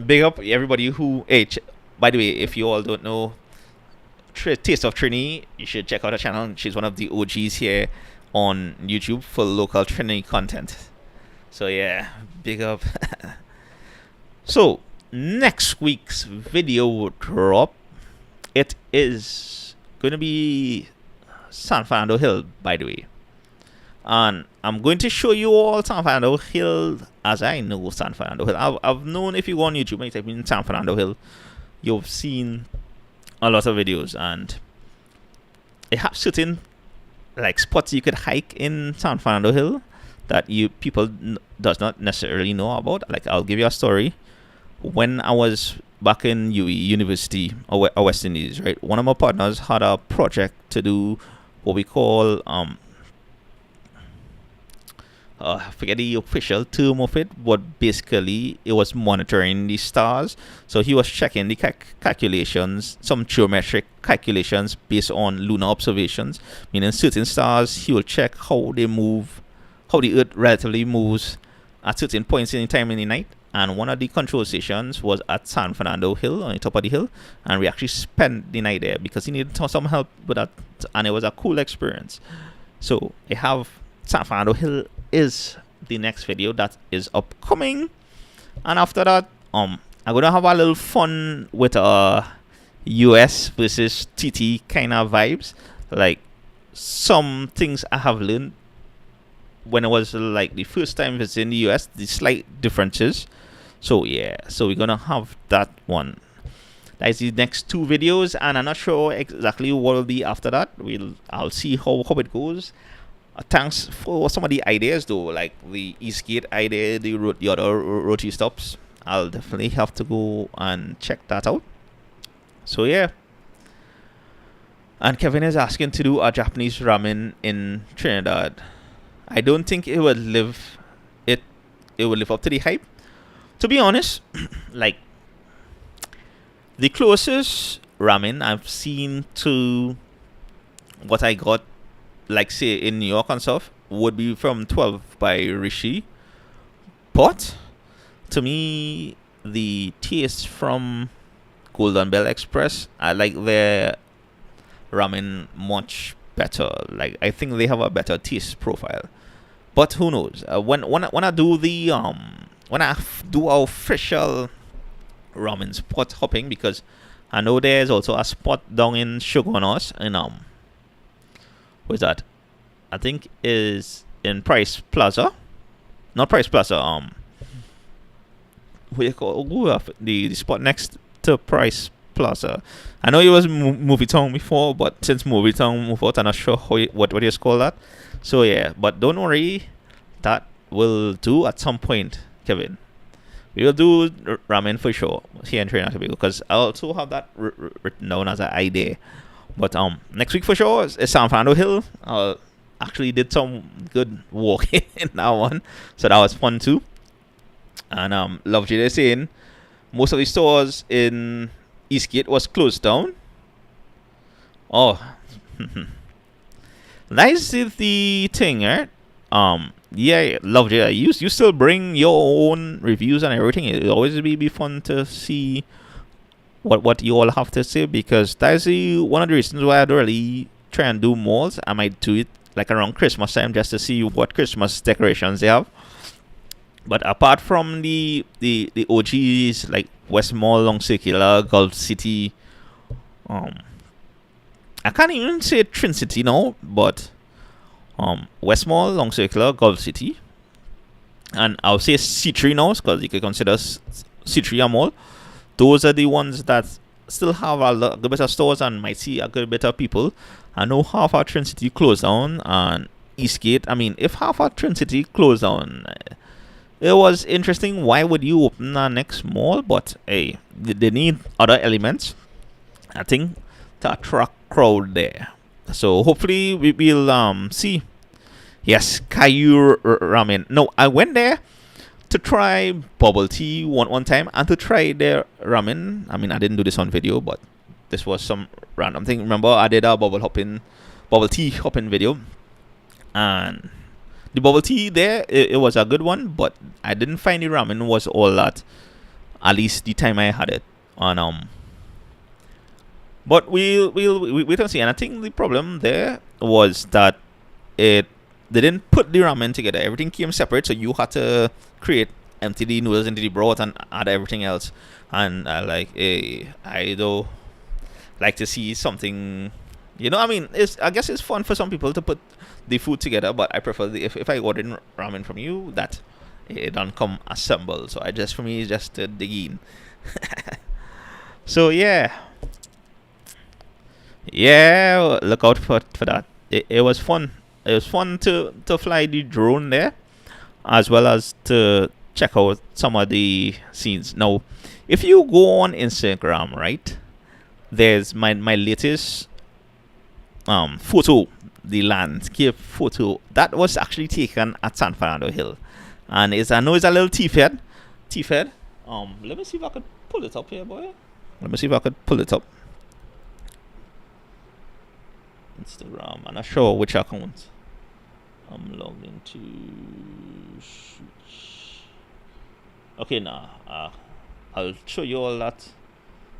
big up everybody who. By the way, if you all don't know Taste of Trini, you should check out her channel. She's one of the OGs here on YouTube for local Trini content. So yeah, big up. So next week's video drop, it is going to be San Fernando Hill, by the way. And I'm going to show you all San Fernando Hill as I know San Fernando Hill. I've known, if you go on YouTube and you type in San Fernando Hill, you've seen a lot of videos, and it have certain like spots you could hike in San Fernando Hill that people does not necessarily know about. Like, I'll give you a story. When I was back in University or West Indies, right, one of my partners had a project to do what we call I forget the official term of it, but basically it was monitoring the stars. So he was checking the calculations, some geometric calculations based on lunar observations, meaning certain stars he will check how they move, how the Earth relatively moves at certain points in time in the night. And one of the control stations was at San Fernando Hill, on the top of the hill, and we actually spent the night there because he needed some help with that, and it was a cool experience. So I have San Fernando Hill is the next video that is upcoming, and after that I'm gonna have a little fun with US versus TT kind of vibes, like some things I have learned when it was like the first time visiting the US, the slight differences. So yeah, so we're gonna have that one. That is the next two videos, and I'm not sure exactly what will be after that. I'll see how it goes. Thanks for some of the ideas though, like the Eastgate idea, the other rotary stops. I'll definitely have to go and check that out. So yeah. And Kevin is asking to do a Japanese ramen in Trinidad. I don't think it would live up to the hype. To be honest, like the closest ramen I've seen to what I got, like say in New York and stuff, would be from 12 by Rishi. But to me, the taste from Golden Bell Express, I like their ramen much better. Like, I think they have a better taste profile. But who knows? When I do the do our official ramen spot hopping, because I know there's also a spot down in Sugarnos in what's that? I think is in Price Plaza. Not Price Plaza. What you call the spot next to Price Plaza. I know it was Movie Town before, but since Movie Town moved out, I'm not sure what you call that. So yeah, but don't worry, that will do at some point, Kevin. We will do ramen for sure here in Trinidad and Tobago, because I also have that written down as an idea. But next week for sure is San Fernando Hill. Actually did some good walking in that one, so that was fun too. And Love Jada saying most of the stores in Eastgate was closed down. Oh, nice is the thing, right? Yeah, Love Jada. You still bring your own reviews and everything. It'll always be fun to see what you all have to say, because that's one of the reasons why I don't really try and do malls. I might do it like around Christmas time just to see what Christmas decorations they have. But apart from the OGs like West Mall, Long Circular, Gulf City, I can't even say Trin City now, but West Mall, Long Circular, Gulf City, and I'll say C3 now because you can consider C3 a mall. Those are the ones that still have a good bit of stores and might see a good bit of people. I know half our Trin City closed down, and Eastgate. I mean, if half our Trin City closed down, it was interesting. Why would you open our next mall? But hey, they need other elements, I think, to attract crowd there. So hopefully we will see. Yes, Caillou ramen. No, I went there to try bubble tea one time and to try their ramen. I mean, I didn't do this on video, but this was some random thing. Remember, I did a bubble tea hopping video, and the bubble tea there, it was a good one, but I didn't find the ramen was all that. At least the time I had it on But we'll wait and see. And I think the problem there was that they didn't put the ramen together. Everything came separate, so you had to empty the noodles into the broth and add everything else. And I don't like to see something. I mean, I guess it's fun for some people to put the food together, but I prefer if I order ramen from you, that it don't come assembled. So for me it's just to dig in. So yeah, look out for that. It was fun. It was fun to fly the drone there, as well as to check out some of the scenes. Now, if you go on Instagram, right, there's my latest photo, the landscape photo that was actually taken at San Fernando Hill, and I know it's a little T-fed. Let me see if I could pull it up here, boy. Let me see if I could pull it up. Instagram. I'm not sure which account I'm logged into. Okay, nah. I'll show you all that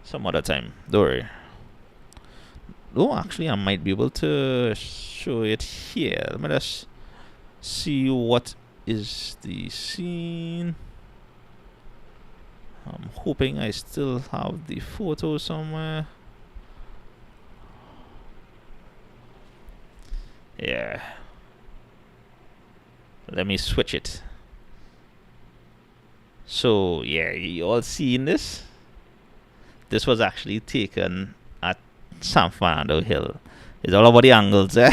some other time. Don't worry. Oh, actually, I might be able to show it here. Let me just see what is the scene. I'm hoping I still have the photo somewhere. Yeah. Let me switch it. So, yeah, you all seen this? This was actually taken at San Fernando Hill. It's all about the angles there.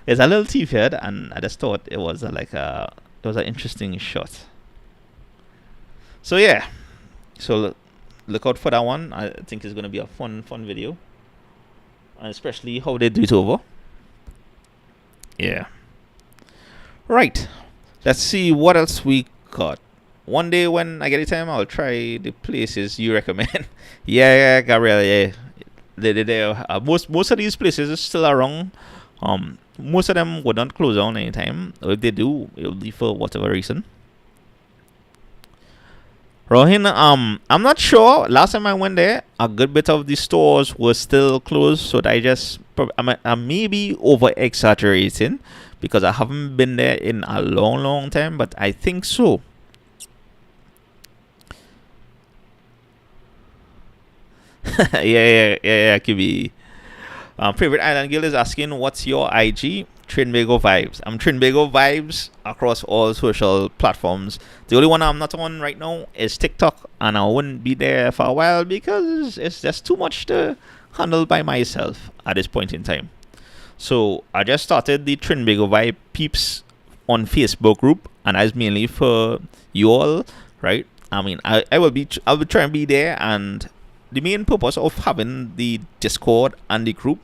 It's a little T-fed, and I just thought it was it was an interesting shot. So yeah, so look out for that one. I think it's gonna be a fun video, and especially how they do it over. Yeah. Right. Let's see what else we got. One day when I get the time, I'll try the places you recommend. yeah, Gabriel. Yeah. Most of these places are still around. Most of them would not close down anytime. Or if they do, it'll be for whatever reason. Rohin, I'm not sure. Last time I went there, a good bit of the stores were still closed, so I may be over exaggerating because I haven't been there in a long time, but I think so. yeah, QB. Favorite Island Girl is asking, what's your IG? Trinbago Vibes. I'm Trinbago Vibes across all social platforms. The only one I'm not on right now is TikTok, and I wouldn't be there for a while because it's just too much to handle by myself at this point in time. So I just started the Trinbago Vibe Peeps on Facebook group, and that's mainly for you all, right? I mean, I will try and be there, and the main purpose of having the Discord and the group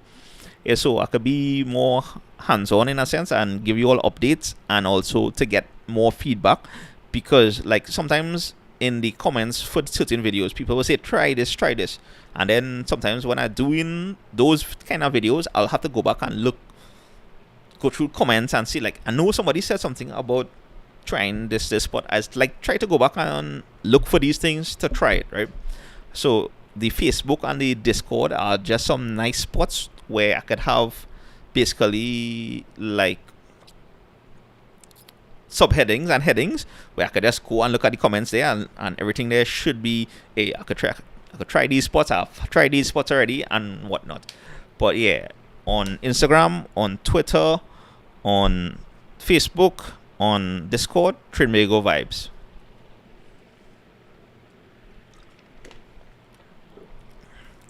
is so I could be more hands-on in a sense and give you all updates, and also to get more feedback, because like sometimes in the comments for certain videos people will say try this, and then sometimes when I'm doing those kind of videos I'll have to go back and go through comments and see, like, I know somebody said something about trying this, but I like try to go back and look for these things to try it, right? So the Facebook and the Discord are just some nice spots where I could have basically like subheadings and headings where I could just go and look at the comments there, and everything there should be I could try these spots. I've tried these spots already and whatnot. But yeah, on Instagram, on Twitter, on Facebook, on Discord, Trinbago Vibes.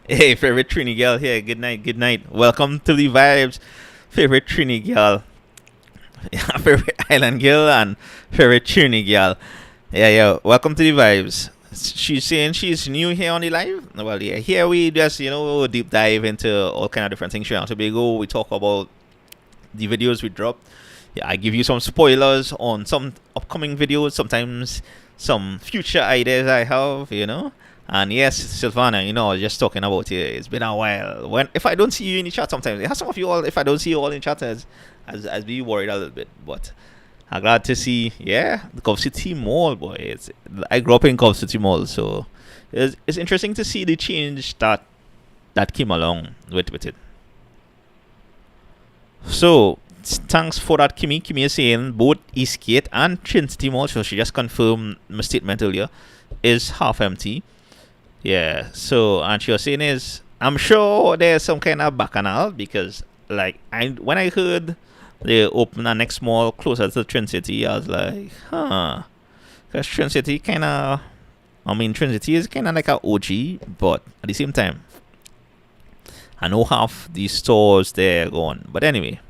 Hey, favorite Trini girl here. Good night. Welcome to the Vibes. Favorite Trini girl. Favorite Island girl and favorite Trini girl. Yeah. Welcome to the Vibes. She's saying she's new here on the live. Well, yeah, here we just, deep dive into all kind of different things. Trinidad and Tobago. We talk about the videos we drop. Yeah, I give you some spoilers on some upcoming videos. Sometimes some future ideas I have, And yes, Silvana, I was just talking about it. It's been a while. If I don't see you in the chat, sometimes some of you all, if I don't see you all in chat, as be worried a little bit. But I'm glad to see, the Gulf City Mall, boy. I grew up in Gulf City Mall, so it's interesting to see the change that came along with it. So thanks for that, Kimmy. Kimmy is saying both Eastgate and Trinity Mall, so she just confirmed my statement earlier, is half empty. Yeah, so, and she was saying is, I'm sure there's some kind of bacchanal, because like when I heard they open a next mall closer to Trin City, I was like, because Trin City is kind of like a OG, but at the same time, I know half the stores there gone. But anyway,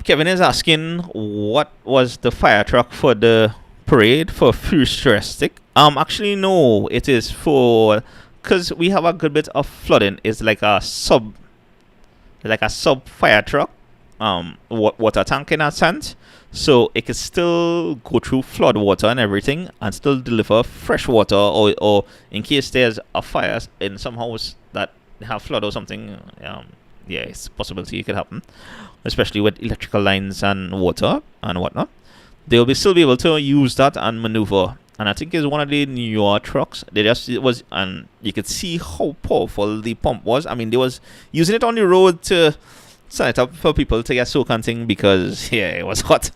Kevin is asking what was the fire truck for the parade for futuristic. Actually no, it is for, because we have a good bit of flooding. It's like a sub fire truck, water tank in a sense, so it can still go through flood water and everything and still deliver fresh water, or in case there's a fire in some house that have flood or something. It's a possibility it could happen, especially with electrical lines and water and whatnot. They'll still be able to use that and maneuver. And I think it's one of the newer trucks. And you could see how powerful the pump was. I mean, they was using it on the road to set it up for people to get soak and thing, because it was hot.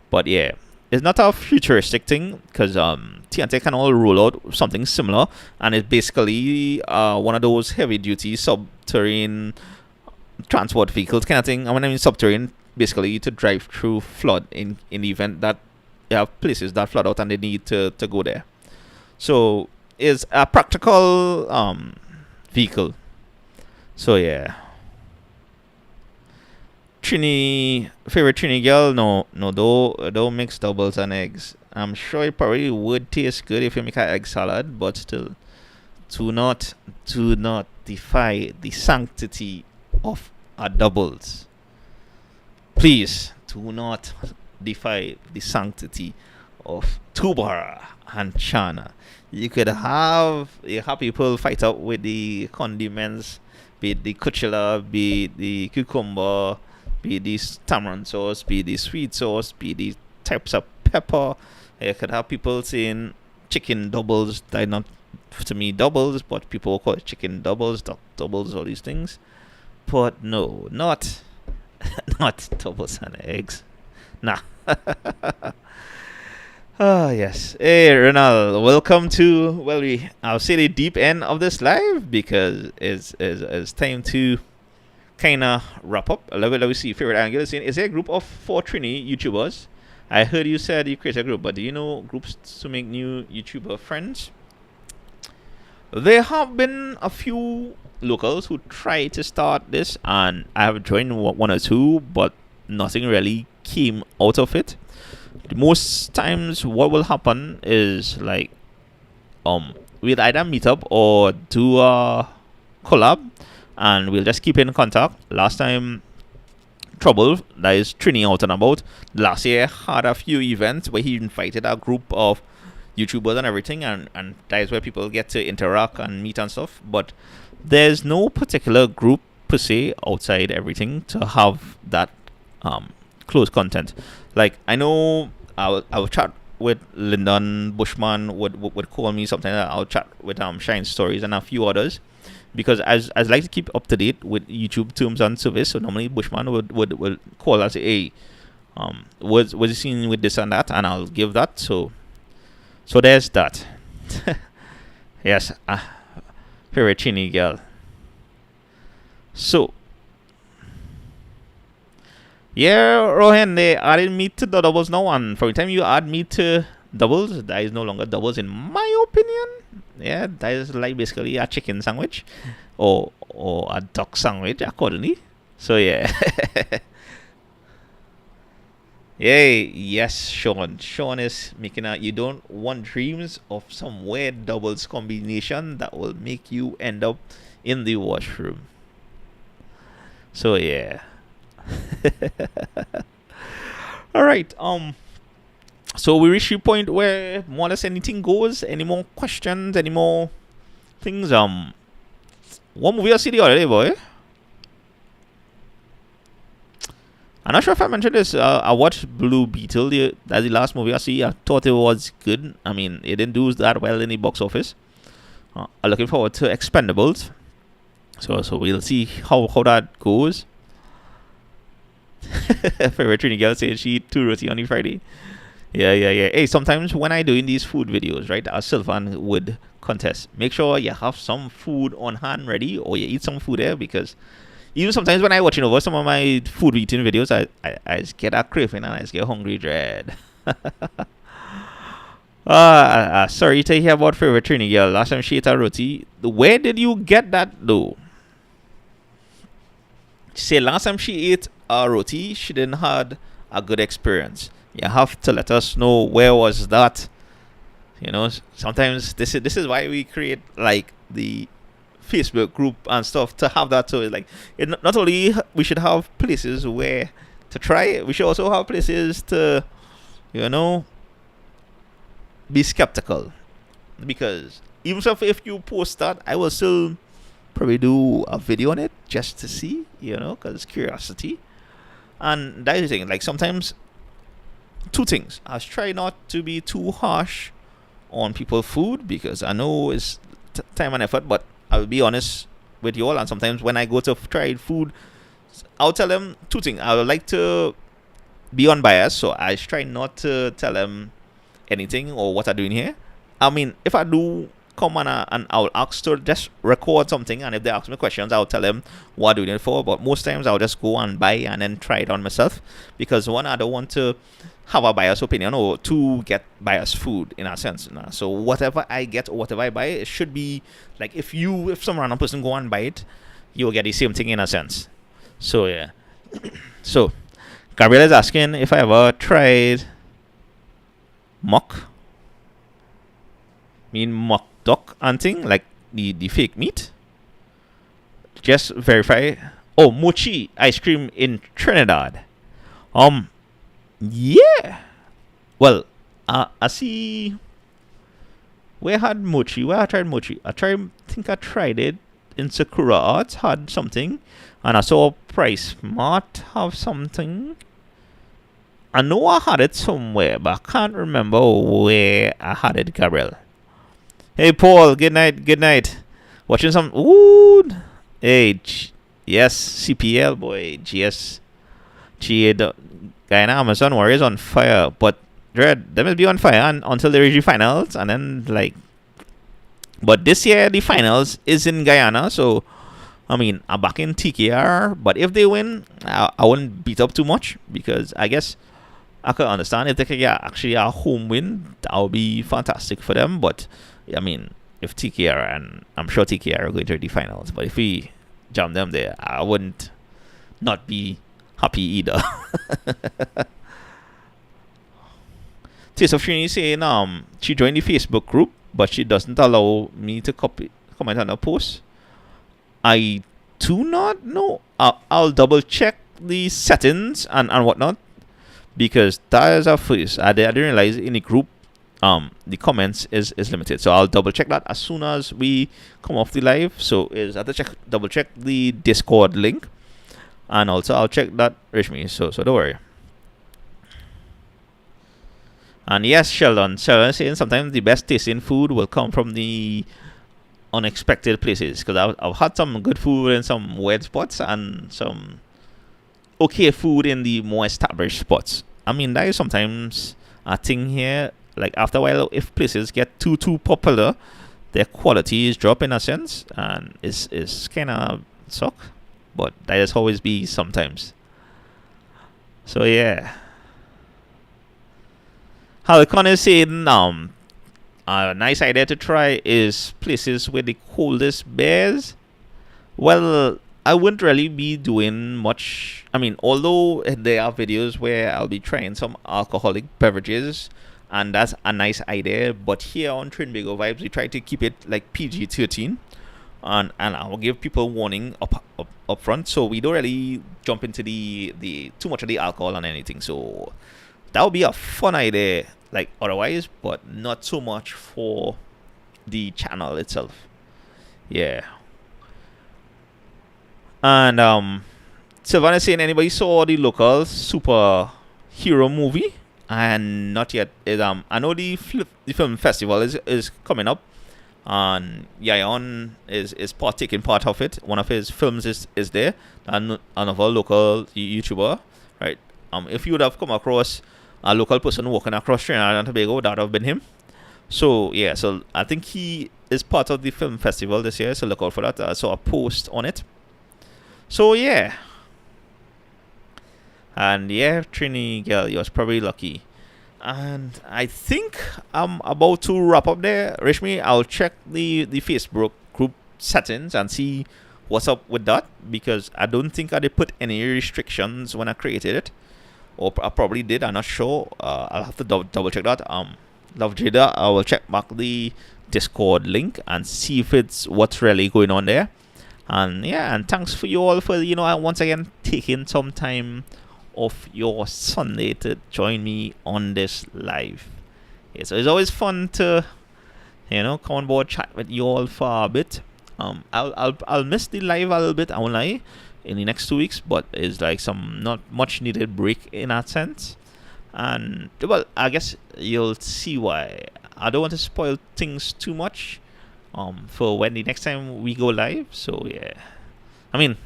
But yeah, it's not a futuristic thing, because TNT can all roll out something similar, and it's basically one of those heavy duty subterranean transport vehicles kind of thing. I mean subterranean, basically to drive through flood in the event that they have places that flood out and they need to go there. So it's a practical vehicle. So yeah. Favorite Trini girl? No, don't mix doubles and eggs. I'm sure it probably would taste good if you make an egg salad, but still, do not defy the sanctity of a doubles. Please do not defy the sanctity of Tubara and Chana. You have people fight out with the condiments, be it the kuchela, be it the cucumber, be it the tamarind sauce, be it the sweet sauce, be it the types of pepper. You could have people saying chicken doubles. They're not, to me, doubles, but people call it chicken doubles, duck doubles, all these things. But no, not doubles and eggs. Nah. Yes. Hey, Ronald, welcome to, I'll say the deep end of this live, because it's time to kind of wrap up. Let me see. Favorite angle is saying, is there a group of 4 Trini YouTubers? I heard you said you created a group, but do you know groups to make new YouTuber friends? There have been a few locals who try to start this, and I have joined one or two, but nothing really came out of it. Most times what will happen is like we'll either meet up or do a collab, and we'll just keep in contact. Last time Trouble, that is Trini out and about, last year had a few events where he invited a group of YouTubers and everything, and that is where people get to interact and meet and stuff. But there's no particular group per se outside everything to have that close content. Like, I know I'll chat with Lyndon Bushman, would call me something. I'll chat with Shine Stories and a few others, because as like to keep up to date with YouTube terms and service. So normally Bushman would call and say, hey, was you seen with this and that, and I'll give that. So there's that. Yes, favorite Chini girl. So yeah, Rohan, they added me to the doubles now, and from the time you add me to doubles, that is no longer doubles in my opinion. Yeah, that is like basically a chicken sandwich or a duck sandwich accordingly. So yeah. Yay, yes, Sean. Sean is making a you don't want dreams of some weird doubles combination that will make you end up in the washroom. So yeah. All right. So we reach the point where more or less anything goes. Any more questions? Any more things? What movie I see the other day, boy? I'm not sure if I mentioned this. I watched Blue Beetle. That's the last movie I see. I thought it was good. I mean, it didn't do that well in the box office. I'm looking forward to Expendables. So we'll see how that goes. Favorite Trini girl says she eat 2 roti on the Friday. Yeah. Hey, sometimes when I doing these food videos, right, our Sylvan would contest. Make sure you have some food on hand ready, or you eat some food there, because even sometimes when I watching over some of my food eating videos, I just get a craving and I just get hungry dread. Sorry to hear about favorite Trini girl. Last time she ate a roti. Where did you get that though? She said last time she ate a roti, she didn't had a good experience. You have to let us know where was that. You know, sometimes this is why we create like the Facebook group and stuff, to have that. So like, not only we should have places where to try it, we should also have places to, you know, be skeptical. Because even if you post that, I will still probably do a video on it just to see, you know, because it's curiosity. And that is the thing. Like, sometimes 2 things. I try not to be too harsh on people's food, because I know it's time and effort, but I'll be honest with you all. And sometimes when I go to try food, I'll tell them 2 things. I would like to be unbiased, so I try not to tell them anything or what I'm doing here. I mean, if I do come on and I'll ask to just record something, and if they ask me questions, I'll tell them what I'm doing it for. But most times I'll just go and buy and then try it on myself, because one, I don't want to have a biased opinion, or 2, get biased food in a sense. So whatever I get or whatever I buy, it should be like, if some random person go and buy it, you'll get the same thing in a sense. So yeah. So Gabriel is asking if I ever tried mock duck hunting, like the fake meat. Just verify. Oh, mochi ice cream in Trinidad. Yeah. Well, I see. Where I tried mochi. I think I tried it in Sakura Arts. Had something, and I saw Price Mart have something. I know I had it somewhere, but I can't remember where I had it, Gabriel. Hey, Paul. Good night. Watching some. Ooh. Hey, yes, CPL boy. GS. Guyana Amazon Warriors on fire, but Dread, they must be on fire until they reach the finals, and then like. But this year the finals is in Guyana, so I mean, I'm back in TKR, but if they win, I wouldn't beat up too much because I guess I could understand if they could get actually a home win, that would be fantastic for them. But I mean, if TKR, and I'm sure TKR are going to the finals, but if we jam them there, I wouldn't not be happy either. Taste of Trini saying she joined the Facebook group, but she doesn't allow me to comment on her post. I do not know. I'll double check the settings and whatnot, because that is our first. I didn't realize in the group the comments is limited. So I'll double check that as soon as we come off the live. So I have to double check the Discord link, and also I'll check that Rishmi. So don't worry. And yes, Sheldon saying sometimes the best tasting food will come from the unexpected places, because I've had some good food in some weird spots and some okay food in the more established spots. I mean, that is sometimes a thing here. Like after a while, if places get too popular, their quality is drop in a sense, and is kind of suck. But that is always be sometimes. So yeah. Halicon is saying a nice idea to try is places with the coldest beers. Well, I wouldn't really be doing much. I mean, although there are videos where I'll be trying some alcoholic beverages, and that's a nice idea. But here on Trinbago Vibes, we try to keep it like PG-13, and I'll give people warning up front, so we don't really jump into the too much of the alcohol and anything. So that would be a fun idea, like otherwise, but not so much for the channel itself. Yeah. And Sylvana saying, anybody saw the local superhero movie? And not yet. I know the film festival is coming up, and Yayon is taking part of it. One of his films is there, and another local YouTuber, right? If you would have come across a local person walking across Trinidad and Tobago, that would have been him. So yeah, so I think he is part of the film festival this year, so look out for that. I saw a post on it. So yeah. And yeah, Trini girl, you was probably lucky. And I think I'm about to wrap up there. Rishmi, I'll check the Facebook group settings and see what's up with that, because I don't think I did put any restrictions when I created it. Or I probably did, I'm not sure. I'll have to double check that. Love Jada, I will check back the Discord link and see if it's what's really going on there. And yeah, and thanks for you all for, once again taking some time off your Sunday to join me on this live. Yeah, so it's always fun to, come on board, chat with you all for a bit. I'll miss the live a little bit, I won't lie, in the next 2 weeks, but it's like some not much needed break in that sense. And well, I guess you'll see why. I don't want to spoil things too much for when the next time we go live. So yeah, I mean,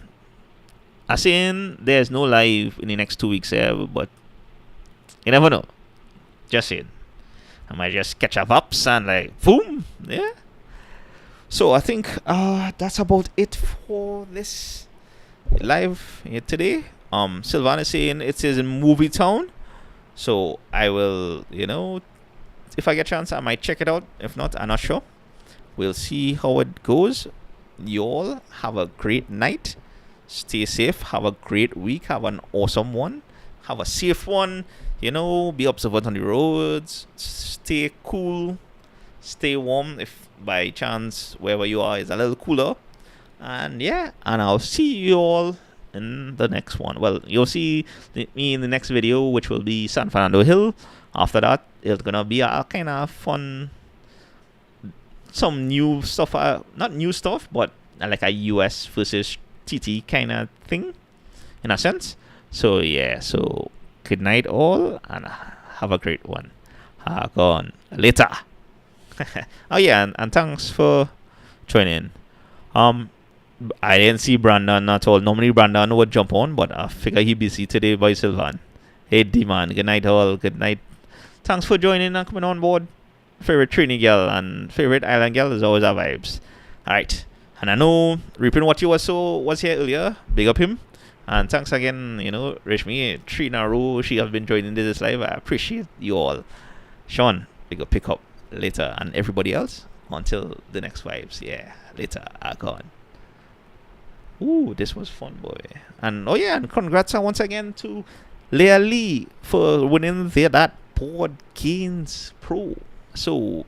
I'm saying there's no live in the next 2 weeks but you never know. Just saying, I might just catch up ups and like boom, yeah. So I think that's about it for this live here today. Sylvan is saying it is in Movie Town, so I will, if I get a chance, I might check it out. If not, I'm not sure. We'll see how it goes. You all have a great night. Stay safe. Have a great week. Have an awesome one. Have a safe one. Be observant on the roads. Stay cool. Stay warm if by chance wherever you are is a little cooler. And yeah, and I'll see you all in the next one. Well, you'll see me in the next video, which will be San Fernando Hill. After that, it's gonna be a kind of fun, some new stuff, not new stuff, but like a US versus TT kind of thing, in a sense. So yeah, so good night all, and have a great one. Gone later. Oh yeah, and thanks for joining. I didn't see Brandon at all. Normally Brandon would jump on, but I figure he busy today by Sylvan. Hey D-man, good night all, good night. Thanks for joining and coming on board. Favorite Trini girl and favorite island girl is always our vibes. Alright, And I know Reaping What You was here earlier. Big up him. And thanks again, Rishmi, 3 in a row. She has been joining this live. I appreciate you all. Sean, big up, pick up later. And everybody else, until the next vibes. Yeah, later. I gone. Ooh, this was fun, boy. And oh yeah, and congrats once again to Leah Lee for winning That Board Games Pro. So